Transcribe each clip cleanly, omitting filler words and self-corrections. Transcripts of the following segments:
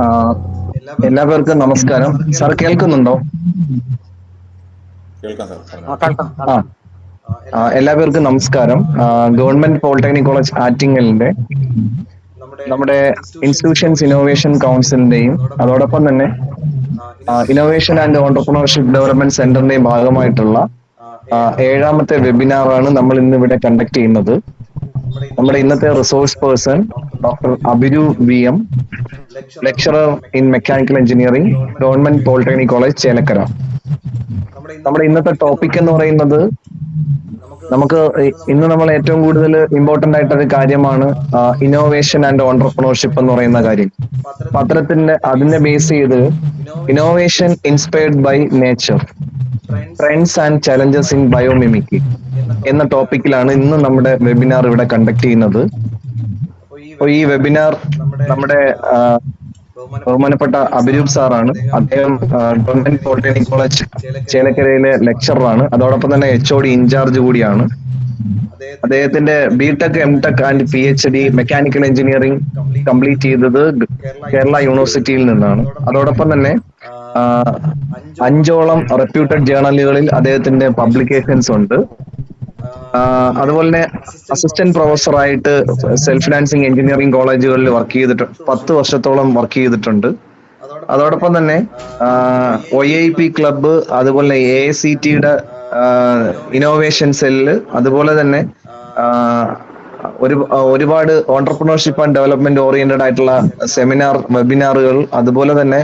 ആ, എല്ലാവർക്കും നമസ്കാരം. സാർ കേൾക്കുന്നുണ്ടോ? കേൾക്കാം സാർ, ആ, പറഞ്ഞോളൂ. കേൾക്കാം. ആ എല്ലാവർക്കും നമസ്കാരം. ഗവൺമെന്റ് പോളിടെക്നിക് കോളേജ് ആറ്റിങ്ങലിന്റെ നമ്മുടെ ഇൻസ്റ്റിറ്റ്യൂഷൻസ് ഇന്നോവേഷൻ കൗൺസിലിന്റെയും അതോടൊപ്പം തന്നെ ഇന്നോവേഷൻ ആൻഡ് ഓണ്ടർപ്രണർഷിപ്പ് ഡെവലപ്മെന്റ് സെന്ററിന്റെയും ഭാഗമായിട്ടുള്ള 7ാമത്തെ വെബിനാറാണ് നമ്മൾ ഇന്ന് ഇവിടെ കണ്ടക്ട് ചെയ്യുന്നത്. നമ്മുടെ ഇന്നത്തെ resource person doctor Abhiru VM, lecturer in mechanical engineering, government polytechnic college Chelakkara. നമ്മുടെ ഇന്നത്തെ ടോപ്പിക് എന്ന് പറയുന്നത്, നമുക്ക് ഇന്ന് നമ്മൾ ഏറ്റവും കൂടുതൽ ഇമ്പോർട്ടന്റ് ആയിട്ടൊരു കാര്യമാണ് ഇന്നോവേഷൻ ആൻഡ് ഓണ്ടർപ്രണർഷിപ്പ് എന്ന് പറയുന്ന കാര്യം. അപ്പൊ അതിനെ ബേസ് ചെയ്ത് innovation inspired by nature, trends and challenges in biomimicry എന്ന ടോപ്പിക്കിലാണ് ഇന്ന് നമ്മുടെ വെബിനാർ ഇവിടെ കണ്ടക്ട് ചെയ്യുന്നത്. അപ്പോൾ ഈ വെബിനാർ നമ്മുടെ ബഹുമാനപ്പെട്ട അഭിരൂപ് സാറാണ്. അദ്ദേഹം ഗവൺമെന്റ് പോളിടെക്നിക് കോളേജ് ചേലക്കരയിലെ ലെക്ചറാണ്, അതോടൊപ്പം തന്നെ HOD ഇൻചാർജ് കൂടിയാണ്. അദ്ദേഹത്തിന്റെ BTech, MTech and PhD mechanical engineering complete ചെയ്തത് കേരള യൂണിവേഴ്സിറ്റിയിൽ നിന്നാണ്. അതോടൊപ്പം തന്നെ 5ഓളം റെപ്യൂട്ടഡ് ജേർണലുകളിൽ അദ്ദേഹത്തിന്റെ പബ്ലിക്കേഷൻസ് ഉണ്ട്. അതുപോലെ തന്നെ അസിസ്റ്റന്റ് പ്രൊഫസറായിട്ട് സെൽഫ് ഫിനാൻസിങ് എഞ്ചിനീയറിംഗ് കോളേജുകളിൽ വർക്ക് ചെയ്തിട്ടുണ്ട്, 10 വർഷത്തോളം വർക്ക് ചെയ്തിട്ടുണ്ട്. അതോടൊപ്പം തന്നെ OIP ക്ലബ്ബ്, അതുപോലെ AICTയുടെ ഇന്നോവേഷൻ സെല്ല്, അതുപോലെ തന്നെ ഒരുപാട് ഓണ്ടർപ്രണർഷിപ്പ് ആൻഡ് ഡെവലപ്മെന്റ് ഓറിയന്റഡ് ആയിട്ടുള്ള സെമിനാർ, വെബിനാറുകൾ, അതുപോലെ തന്നെ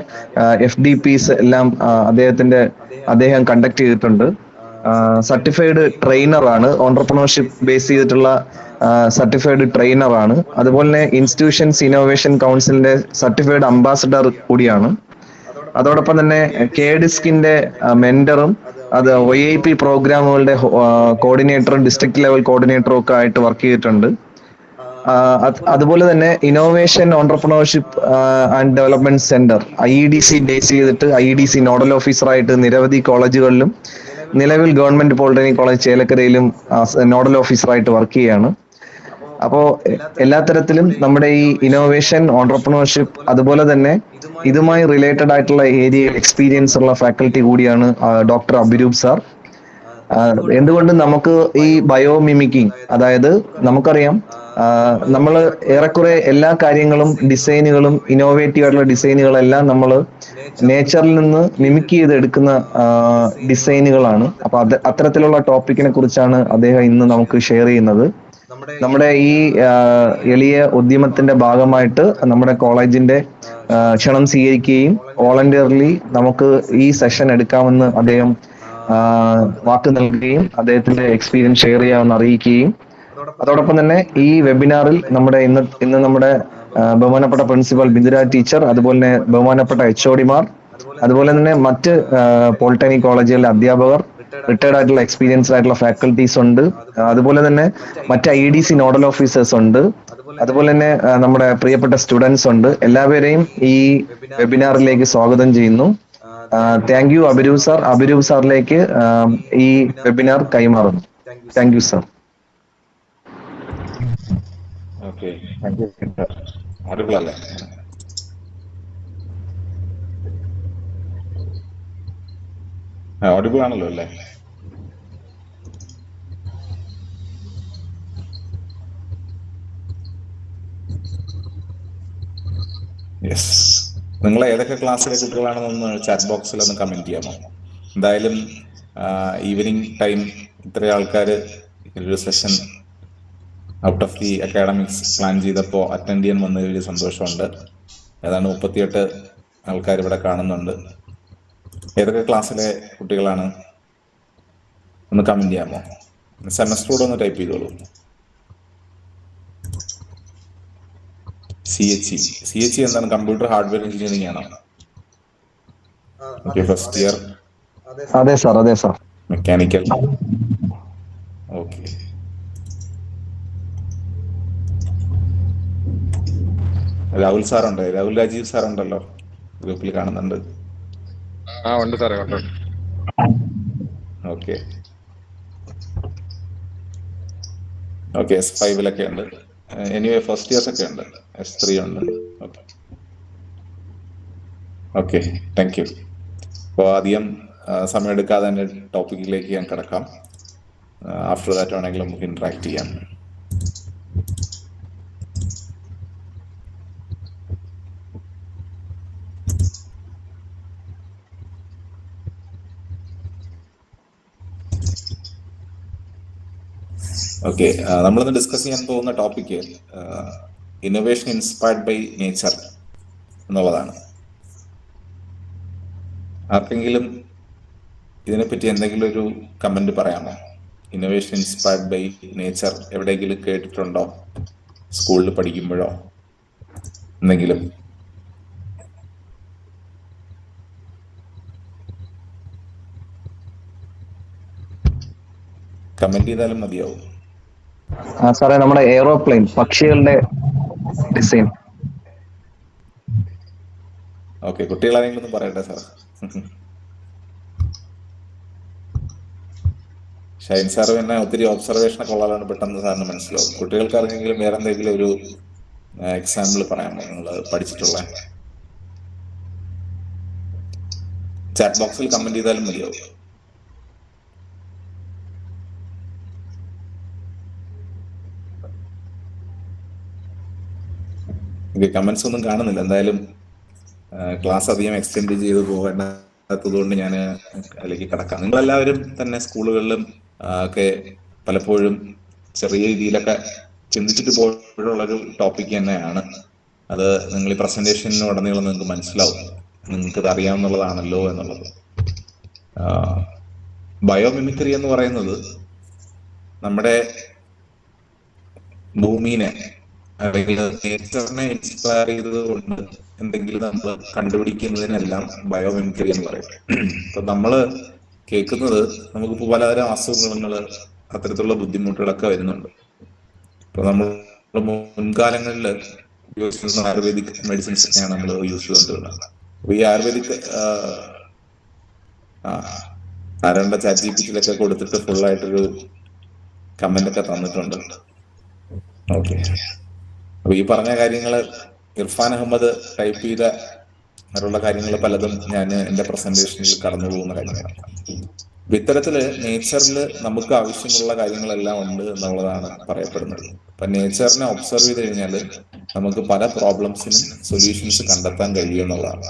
FDPs എല്ലാം അദ്ദേഹം കണ്ടക്ട് ചെയ്തിട്ടുണ്ട്. സർട്ടിഫൈഡ് ട്രെയിനർ ആണ്, ഓണ്ടർപ്രണർഷിപ്പ് ബേസ് ചെയ്തിട്ടുള്ള സർട്ടിഫൈഡ് ട്രെയിനർ ആണ്. അതുപോലെ തന്നെ ഇൻസ്റ്റിറ്റ്യൂഷൻസ് ഇന്നോവേഷൻ കൗൺസിലിന്റെ സർട്ടിഫൈഡ് അംബാസഡർ കൂടിയാണ്. അതോടൊപ്പം തന്നെ KDISCന്റെ മെന്ററും, അത് OIP പ്രോഗ്രാമുകളുടെ കോർഡിനേറ്ററും ഡിസ്ട്രിക്ട് ലെവൽ കോർഡിനേറ്ററും ഒക്കെ ആയിട്ട് വർക്ക് ചെയ്തിട്ടുണ്ട്. അതുപോലെ തന്നെ innovation entrepreneurship and development centre IEDC base ചെയ്തിട്ട് IEDC നോഡൽ ഓഫീസറായിട്ട് നിരവധി കോളേജുകളിലും, നിലവിൽ ഗവൺമെന്റ് പോളിടെക്നിക് കോളേജ് ചേലക്കരയിലും നോഡൽ ഓഫീസറായിട്ട് വർക്ക് ചെയ്യാണ്. അപ്പോൾ എല്ലാ തരത്തിലും നമ്മുടെ ഈ ഇന്നോവേഷൻ, ഓണ്ടർപ്രണർഷിപ്പ്, അതുപോലെ തന്നെ ഇതുമായി റിലേറ്റഡ് ആയിട്ടുള്ള ഏരിയയിൽ എക്സ്പീരിയൻസ് ഉള്ള ഫാക്കൽറ്റി കൂടിയാണ് ഡോക്ടർ അഭിരൂപ് സാർ. എന്തുകൊണ്ട് നമുക്ക് ഈ ബയോമിമിക്കിംഗ്, അതായത് നമുക്കറിയാം നമ്മൾ ഏറെക്കുറെ എല്ലാ കാര്യങ്ങളും, ഡിസൈനുകളും, ഇന്നോവേറ്റീവ് ആയിട്ടുള്ള ഡിസൈനുകളെല്ലാം നമ്മൾ നേച്ചറിൽ നിന്ന് മിമിക് ചെയ്ത് എടുക്കുന്ന ഡിസൈനുകളാണ്. അപ്പൊ അത്തരത്തിലുള്ള ടോപ്പിക്കിനെ കുറിച്ചാണ് അദ്ദേഹം ഇന്ന് നമുക്ക് ഷെയർ ചെയ്യുന്നത്. നമ്മുടെ ഈ എളിയ ഉദ്യമത്തിന്റെ ഭാഗമായിട്ട് നമ്മുടെ കോളേജിന്റെ ക്ഷണം സ്വീകരിക്കുകയും വോളണ്ടിയർലി നമുക്ക് ഈ സെഷൻ എടുക്കാമെന്ന് അദ്ദേഹം വാക്ക് നൽകുകയും അദ്ദേഹത്തിന്റെ എക്സ്പീരിയൻസ് ഷെയർ ചെയ്യാമെന്ന് അറിയിക്കുകയും, അതോടൊപ്പം തന്നെ ഈ വെബിനാറിൽ ഇന്ന് നമ്മുടെ ബഹുമാനപ്പെട്ട പ്രിൻസിപ്പൽ ബിന്ദുര ടീച്ചർ, അതുപോലെ തന്നെ ബഹുമാനപ്പെട്ട HODമാർ, അതുപോലെ തന്നെ മറ്റ് പോളിടെക്നിക് കോളേജുകളിലെ അധ്യാപകർ, റിട്ടയർഡ് ആയിട്ടുള്ള എക്സ്പീരിയൻസ്ഡ് ആയിട്ടുള്ള ഫാക്കൽറ്റീസ് ഉണ്ട്. അതുപോലെ തന്നെ മറ്റ് IEDC നോഡൽ ഓഫീസേഴ്സ് ഉണ്ട്. അതുപോലെ തന്നെ നമ്മുടെ പ്രിയപ്പെട്ട സ്റ്റുഡൻസ് ഉണ്ട്. എല്ലാവരെയും ഈ വെബിനാറിലേക്ക് സ്വാഗതം ചെയ്യുന്നു. Thank you Abhiroop sir. Abhiroop സാറിലേക്ക് ഈ വെബിനാർ കൈമാറുന്നു. Thank you sir. ഓക്കെ, അടിപൊളല്ലേ? ഓഡിബിൾ ആണല്ലോ അല്ലേ? യെസ്. നിങ്ങൾ ഏതൊക്കെ ക്ലാസ്സിലെ കുട്ടികളാണെന്നൊന്ന് ചാറ്റ് ബോക്സിൽ ഒന്ന് കമന്റ് ചെയ്യാമോ? എന്തായാലും ഈവനിങ് ടൈം ഇത്രയും ആൾക്കാർ ഒരു session out of the academics plan ചെയ്തപ്പോൾ അറ്റൻഡ് ചെയ്യാൻ വന്ന വലിയ സന്തോഷമുണ്ട്. ഏതാണ്ട് 38 ആൾക്കാർ ഇവിടെ കാണുന്നുണ്ട്. ഏതൊക്കെ ക്ലാസ്സിലെ കുട്ടികളാണ് ഒന്ന് കമന്റ് ചെയ്യാമോ? സെമസ്റ്റർ കൂടെ ഒന്ന് ടൈപ്പ് ചെയ്തോളൂ. CHE എന്താണ്? കമ്പ്യൂട്ടർ ഹാർഡ്വെയർ എഞ്ചിനീയറിംഗ് ആണോ? Okay, first year. അതെ സാർ, അതെ സാർ. മെക്കാനിക്കൽ. ഓക്കെ, രാഹുൽ സാറുണ്ട്, രാഹുൽ രാജീവ് സാറുണ്ടല്ലോ, ഗ്രൂപ്പിൽ കാണുന്നുണ്ട്. ഉണ്ട് സാറേ, ഉണ്ട്. ഓക്കെ, S5 ഉണ്ട്. എനിവേ ഫസ്റ്റ് ഇയേഴ്സ് ഒക്കെ ഉണ്ട്, S3 ഉണ്ട്. Okay, okay, thank you. അപ്പോൾ അധികം സമയമെടുക്കാതെ തന്നെ ടോപ്പിക്കിലേക്ക് ഞാൻ കിടക്കാം. ആഫ്റ്റർ ദാറ്റ് വേണമെങ്കിൽ നമുക്ക് ഇന്ററാക്ട് ചെയ്യാം. ഓക്കെ, നമ്മളിന്ന് ഡിസ്കസ് ചെയ്യാൻ പോകുന്ന topic innovation inspired by nature എന്നുള്ളതാണ്. ആർക്കെങ്കിലും ഇതിനെപ്പറ്റി എന്തെങ്കിലും ഒരു കമന്റ് പറയാമോ? ഇന്നോവേഷൻ ഇൻസ്പയർഡ് ബൈ നേച്ചർ എവിടെയെങ്കിലും കേട്ടിട്ടുണ്ടോ? സ്കൂളിൽ പഠിക്കുമ്പോഴോ എന്തെങ്കിലും? കമന്റ് ചെയ്താലും മതിയാവും. സാറേ, നമ്മുടെ എയ്റോപ്ലെയിൻ പക്ഷികളുടെ ഡിസൈൻ. ഓക്കെ, കുട്ടികളാരെങ്കിലും ഒന്ന് പറയട്ടെ സാർ. ഷൈൻ സാർ പിന്നെ ഒത്തിരി ഒബ്സർവേഷനൊക്കെ ഉള്ളതാണ്, പെട്ടെന്ന് സാറിന് മനസ്സിലാവും. കുട്ടികൾക്ക് ആർക്കെങ്കിലും വേറെ എന്തെങ്കിലും ഒരു എക്സാമ്പിൾ പറയാമോ നിങ്ങൾ പഠിച്ചിട്ടുള്ള? ചാറ്റ് ബോക്സിൽ കമന്റ് ചെയ്താലും മതിയാവും. കമന്റ്സ് ഒന്നും കാണുന്നില്ല. എന്തായാലും ക്ലാസ് അധികം എക്സ്റ്റെൻഡ് ചെയ്ത് പോകേണ്ടതുകൊണ്ട് ഞാൻ അതിലേക്ക് കിടക്കാം. നിങ്ങളെല്ലാവരും തന്നെ സ്കൂളുകളിലും ഒക്കെ പലപ്പോഴും ചെറിയ രീതിയിലൊക്കെ ചിന്തിച്ചിട്ട് പോയിട്ടുള്ളൊരു ടോപ്പിക് തന്നെയാണ് അത്. നിങ്ങൾ ഈ പ്രസന്റേഷനുടനീളം നിങ്ങൾക്ക് മനസ്സിലാവും, നിങ്ങൾക്കത് അറിയാവുന്നതാണല്ലോ എന്നുള്ളത്. ബയോമിമിക്രി എന്ന് പറയുന്നത് നമ്മുടെ ഭൂമിനെ അല്ലെങ്കിൽ നേച്ചറിനെ ഇൻസ്പയർ ചെയ്തതുകൊണ്ട് എന്തെങ്കിലും നമ്മൾ കണ്ടുപിടിക്കുന്നതിനെല്ലാം ബയോമിമിക്രി എന്ന് പറയും. ഇപ്പൊ നമ്മള് കേൾക്കുന്നത് നമുക്കിപ്പോ പലതരം അസുഖങ്ങള്, അത്തരത്തിലുള്ള ബുദ്ധിമുട്ടുകളൊക്കെ വരുന്നുണ്ട്. ഇപ്പൊ നമ്മൾ മുൻകാലങ്ങളിൽ യൂസ് ചെയ്യുന്ന ആയുർവേദിക് മെഡിസിൻസ് ഒക്കെയാണ് നമ്മൾ യൂസ് ചെയ്തുകൊണ്ടിരുന്നത്. അപ്പൊ ഈ ആയുർവേദിക് ആരണ്ട ചാറ്റ് ജിപിടിയിലൊക്കെ കൊടുത്തിട്ട് ഫുള്ളായിട്ടൊരു കമന്റ് ഒക്കെ തന്നിട്ടുണ്ട്. ഓക്കെ, അപ്പൊ ഈ പറഞ്ഞ കാര്യങ്ങള് ഇർഫാൻ അഹമ്മദ് ടൈപ്പ് ചെയ്ത അങ്ങനെയുള്ള കാര്യങ്ങൾ പലതും ഞാൻ എന്റെ പ്രസന്റേഷനിൽ കടന്നു പോകുന്ന കാര്യങ്ങളാണ്. ഇത്തരത്തില് നേച്ചറിൽ നമുക്ക് ആവശ്യമുള്ള കാര്യങ്ങളെല്ലാം ഉണ്ട് എന്നുള്ളതാണ് പറയപ്പെടുന്നത്. അപ്പൊ നേച്ചറിനെ ഒബ്സർവ് ചെയ്ത് കഴിഞ്ഞാൽ നമുക്ക് പല പ്രോബ്ലംസിനും സൊല്യൂഷൻസ് കണ്ടെത്താൻ കഴിയും എന്നുള്ളതാണ്.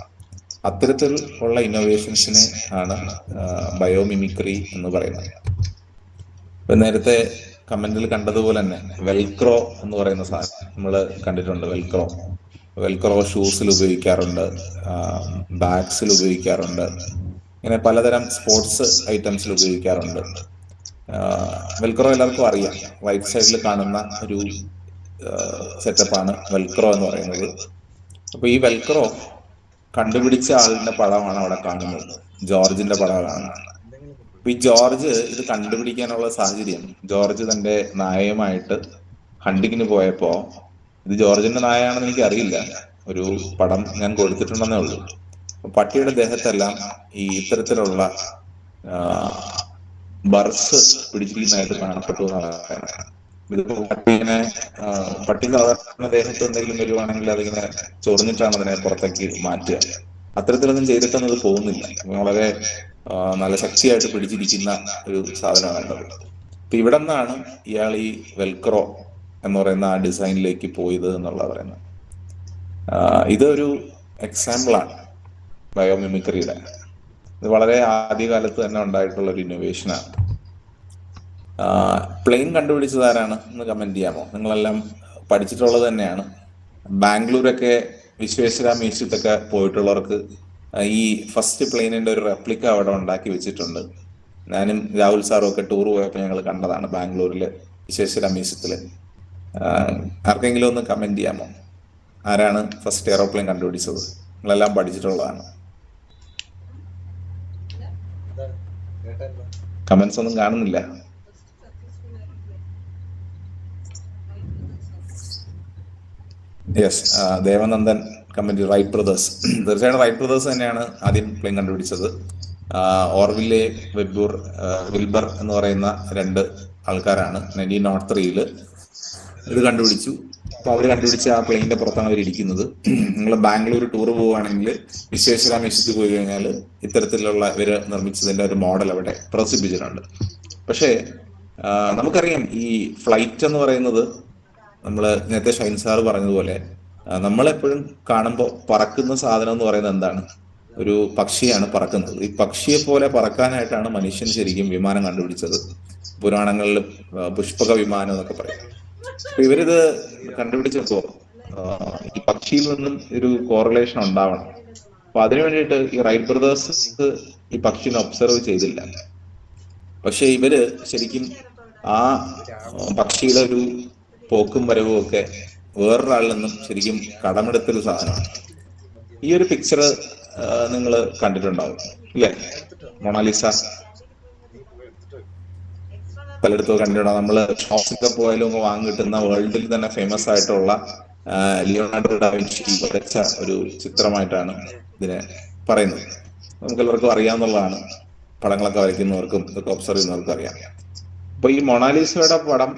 അത്തരത്തിൽ ഉള്ള ഇന്നോവേഷൻസിനെ ആണ് ബയോമിമിക്രി എന്ന് പറയുന്നത്. ഇപ്പൊ നേരത്തെ കമന്റിൽ കണ്ടതുപോലെ തന്നെ വെൽക്രോ എന്ന് പറയുന്ന സാധനം നമ്മൾ കണ്ടിട്ടുണ്ട്. വെൽക്രോ ഷൂസിൽ ഉപയോഗിക്കാറുണ്ട്, ബാഗ്സിൽ ഉപയോഗിക്കാറുണ്ട്, ഇങ്ങനെ പലതരം സ്പോർട്സ് ഐറ്റംസിൽ ഉപയോഗിക്കാറുണ്ട്. വെൽക്രോ എല്ലാവർക്കും അറിയാം, റൈറ്റ് സൈഡിൽ കാണുന്ന ഒരു സെറ്റപ്പാണ് വെൽക്രോ എന്ന് പറയുന്നത്. അപ്പൊ ഈ വെൽക്രോ കണ്ടുപിടിച്ച ആളിന്റെ പടമാണ് അവിടെ കാണുന്നത്, ജോർജിന്റെ പടമാണ് കാണുന്നത്. അപ്പൊ ഈ ജോർജ് ഇത് കണ്ടുപിടിക്കാനുള്ള സാഹചര്യം, ജോർജ് തന്റെ നായയുമായിട്ട് ഹണ്ടിങ്ങിന് പോയപ്പോ, ഇത് ജോർജിന്റെ നായയാണെന്ന് എനിക്ക് അറിയില്ല, ഒരു പടം ഞാൻ കൊടുത്തിട്ടുണ്ടെന്നേ ഉള്ളൂ. പട്ടിയുടെ ദേഹത്തെല്ലാം ഈ ഇത്തരത്തിലുള്ള ബർസ് പിടിച്ചിരിക്കുന്നതായിട്ട് കാണപ്പെട്ടു എന്നാണ് പറയുന്നത്. ഇതിപ്പോ പട്ടി സാധാരണ ദേഹത്ത് എന്തെങ്കിലും വരുവാണെങ്കിൽ അതിങ്ങനെ ചൊറിഞ്ഞിട്ടാണ് അതിനെ പുറത്തേക്ക് മാറ്റുക. അത്തരത്തിലൊന്നും ചെയ്തിട്ടൊന്നും ഇത് പോകുന്നില്ല, വളരെ നല്ല ശക്തിയായിട്ട് പിടിച്ചിരിക്കുന്ന ഒരു സാധനമാണ് അത്. അപ്പൊ ഇവിടെ നിന്നാണ് ഇയാൾ ഈ വെൽക്രോ എന്ന് പറയുന്ന ആ ഡിസൈനിലേക്ക് പോയത് എന്നുള്ള പറയുന്നത്. ഇതൊരു എക്സാമ്പിളാണ് ബയോമിമിക്രിയുടെ. ഇത് വളരെ ആദ്യകാലത്ത് തന്നെ ഉണ്ടായിട്ടുള്ള ഒരു ഇന്നോവേഷനാണ്. പ്ലെയിൻ കണ്ടുപിടിച്ചത് ആരാണ് എന്ന് കമന്റ് ചെയ്യാമോ? നിങ്ങളെല്ലാം പഠിച്ചിട്ടുള്ളത് തന്നെയാണ്. ബാംഗ്ലൂരൊക്കെ വിശ്വേശ്വര മ്യൂസിയത്തൊക്കെ പോയിട്ടുള്ളവർക്ക് ഈ ഫസ്റ്റ് പ്ലെയിനിന്റെ ഒരു റെപ്ലിക്ക അവിടെ ഉണ്ടാക്കി വെച്ചിട്ടുണ്ട്. ഞാനും രാഹുൽ സാറും ഒക്കെ ടൂർ പോയപ്പോൾ ഞങ്ങൾ കണ്ടതാണ് ബാംഗ്ലൂരില് വിശ്വേശ്വര മ്യൂസിയത്തില്. ആർക്കെങ്കിലും ഒന്ന് കമന്റ് ചെയ്യാമോ, ആരാണ് ഫസ്റ്റ് എയറോപ്ലെയിൻ കണ്ടുപിടിച്ചത്? നിങ്ങളെല്ലാം പഠിച്ചിട്ടുള്ളതാണ്. കമന്റ്സ് ഒന്നും കാണുന്നില്ല. Yes, Devanandan comment, Wright brothers. തീർച്ചയായിട്ടും റൈറ്റ് ബ്രദേഴ്സ് തന്നെയാണ് ആദ്യം പ്ലെയിൻ കണ്ടുപിടിച്ചത്. ഓർവില്ലെ വിൽബർ എന്ന് പറയുന്ന രണ്ട് ആൾക്കാരാണ് 1903 ഇത് കണ്ടുപിടിച്ചു. അപ്പൊ അവർ കണ്ടുപിടിച്ച ആ പ്ലെയിനിന്റെ പുറത്താണ് അവർ ഇരിക്കുന്നത്. നിങ്ങൾ ബാംഗ്ലൂർ ടൂർ പോവുകയാണെങ്കിൽ വിശ്വേശ്വര മെസ്സിൽ പോയി കഴിഞ്ഞാൽ ഇത്തരത്തിലുള്ള ഇവര് നിർമ്മിച്ചതിന്റെ ഒരു മോഡൽ അവിടെ പ്രദർശിപ്പിച്ചിട്ടുണ്ട്. പക്ഷേ നമുക്കറിയാം ഈ ഫ്ലൈറ്റ് എന്ന് പറയുന്നത്, നമ്മൾ നേരത്തെ ഷൈൻ സാർ പറഞ്ഞതുപോലെ, നമ്മളെപ്പോഴും കാണുമ്പോൾ പറക്കുന്ന സാധനം എന്ന് പറയുന്നത് എന്താണ്? ഒരു പക്ഷിയാണ് പറക്കുന്നത്. ഈ പക്ഷിയെ പോലെ പറക്കാനായിട്ടാണ് മനുഷ്യൻ ശരിക്കും വിമാനം കണ്ടുപിടിച്ചത്. പുരാണങ്ങളിൽ പുഷ്പക വിമാനം എന്നൊക്കെ പറയും. അപ്പൊ ഇവരിത് കണ്ടുപിടിച്ചപ്പോ ഈ പക്ഷിയിൽ നിന്നും ഒരു കോറിലേഷൻ ഉണ്ടാവണം. അപ്പൊ അതിനു വേണ്ടിയിട്ട് ഈ റൈറ്റ് ബ്രദേഴ്സ് ഈ പക്ഷിനെ ഒബ്സർവ് ചെയ്തില്ല. പക്ഷെ ഇവര് ശരിക്കും ആ പക്ഷിയുടെ ഒരു പോക്കും വരവും ഒക്കെ വേറൊരാളിൽ നിന്നും ശരിക്കും കടമെടുത്തൊരു സാധനമാണ്. ഈ ഒരു പിക്ചർ നിങ്ങൾ കണ്ടിട്ടുണ്ടാവും ഇല്ലേ? മൊണാലിസ പലയിടത്തും കണ്ടിട്ടുണ്ടാവും. നമ്മള് ഷോപ്സിലൊക്കെ പോയാലും വാങ്ങി കിട്ടുന്ന വേൾഡിൽ തന്നെ ഫേമസ് ആയിട്ടുള്ള ലിയോണാർഡോ ഡാ വിൻസി വരച്ച ഒരു ചിത്രമായിട്ടാണ് ഇതിനെ പറയുന്നത്. നമുക്ക് എല്ലാവർക്കും അറിയാവുന്നതാണ്, പടങ്ങളൊക്കെ വരയ്ക്കുന്നവർക്കും ഇതൊക്കെ ഒബ്സർവ് ചെയ്യുന്നവർക്കും അറിയാം. അപ്പൊ ഈ മൊണാലിസയുടെ പടം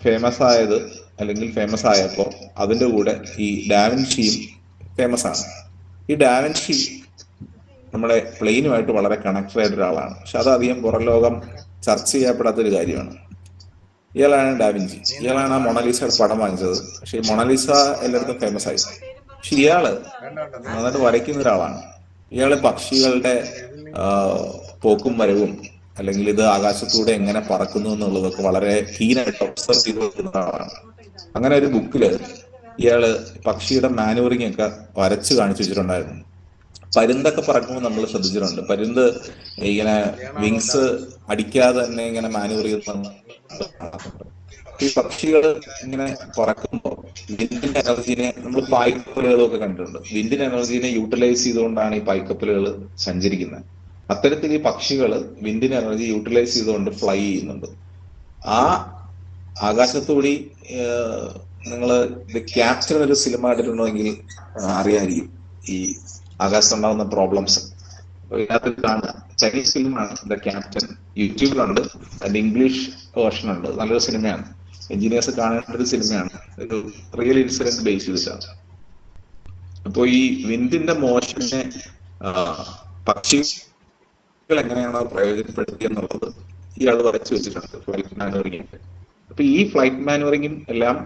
ഫേമസ് ആയത്, അല്ലെങ്കിൽ ഫേമസ് ആയപ്പോ അതിന്റെ കൂടെ ഈ ഡാവിൻഷിയും ഫേമസ് ആണ്. ഈ ഡാവിൻഷി നമ്മുടെ പ്ലെയിനുമായിട്ട് വളരെ കണക്റ്റഡ് ആയിട്ട് ഒരാളാണ്. പക്ഷെ അത് അധികം പുറം ലോകം ചർച്ച ചെയ്യപ്പെടാത്തൊരു കാര്യമാണ്. ഇയാളാണ് ഡാവിൻചി. ഇയാളാണ് ആ മൊണാലിസയുടെ പടം വാങ്ങിച്ചത്. പക്ഷെ ഈ മൊണാലിസ എല്ലായിടത്തും ഫേമസ് ആയി. പക്ഷെ ഇയാള് നന്നായിട്ട് വരയ്ക്കുന്ന ഒരാളാണ്. ഇയാള് പക്ഷികളുടെ പോക്കും വരവും, അല്ലെങ്കിൽ ഇത് ആകാശത്തൂടെ എങ്ങനെ പറക്കുന്നു എന്നുള്ളതൊക്കെ വളരെ കീനായിട്ട് ഒബ്സർവ് ചെയ്ത് വരുന്ന ആളാണ്. അങ്ങനെ ഒരു ബുക്കില് ഇയാള് പക്ഷിയുടെ മാനുവറിങ് ഒക്കെ വരച്ച് കാണിച്ചു വെച്ചിട്ടുണ്ടായിരുന്നു. പരുന്തൊക്കെ പറക്കുമ്പോൾ നമ്മൾ ശ്രദ്ധിച്ചിട്ടുണ്ട്. പരുന്ത് ഇങ്ങനെ വിങ്സ് അടിക്കാതെ തന്നെ ഇങ്ങനെ മാനുവർ ചെയ്യുന്ന ഈ പക്ഷികൾ ഇങ്ങനെ പറക്കുമ്പോൾ വിൻഡിന്റെ എനർജീനെ, നമ്മൾ പായ്ക്കപ്പലുകളും ഒക്കെ കണ്ടിട്ടുണ്ട്. വിൻഡിന്റെ എനർജീനെ യൂട്ടിലൈസ് ചെയ്തുകൊണ്ടാണ് ഈ പായ്ക്കപ്പലുകൾ സഞ്ചരിക്കുന്നത്. അത്തരത്തിൽ ഈ പക്ഷികൾ വിൻഡിന്റെ എനർജി യൂട്ടിലൈസ് ചെയ്തുകൊണ്ട് ഫ്ലൈ ചെയ്യുന്നുണ്ട്. ആ ആകാശത്തുകൂടി നിങ്ങൾ ഇത് ക്യാപ്ചർ ഒരു സിനിമ കണ്ടിട്ടുണ്ടെങ്കിൽ അറിയാമായിരിക്കും ഈ ആകാശത്തുണ്ടാകുന്ന പ്രോബ്ലംസ്. ഇതിനകത്ത് കാണുക ചൈനീസ് ഫിലിമാണ് ദ ക്യാപ്റ്റൻ. യൂട്യൂബിലുണ്ട്, അതിന്റെ ഇംഗ്ലീഷ് വേർഷൻ ഉണ്ട്. നല്ലൊരു സിനിമയാണ്, എഞ്ചിനീയേഴ്സ് കാണേണ്ട ഒരു സിനിമയാണ്. ഒരു റിയൽ ഇൻസിഡന്റ് ബേസ് ചെയ്തിട്ടാണ്. അപ്പൊ ഈ വിൻഡിന്റെ മോഷനെ പക്ഷികൾ എങ്ങനെയാണ് പ്രയോജനപ്പെടുത്തിയെന്നുള്ളത് ഇയാൾ വരച്ചു വെച്ചിട്ടുണ്ട്, ഫ്ലൈറ്റ് മാനുവറിംഗ്. അപ്പൊ ഈ ഫ്ലൈറ്റ് മാനുവറിംഗും എല്ലാം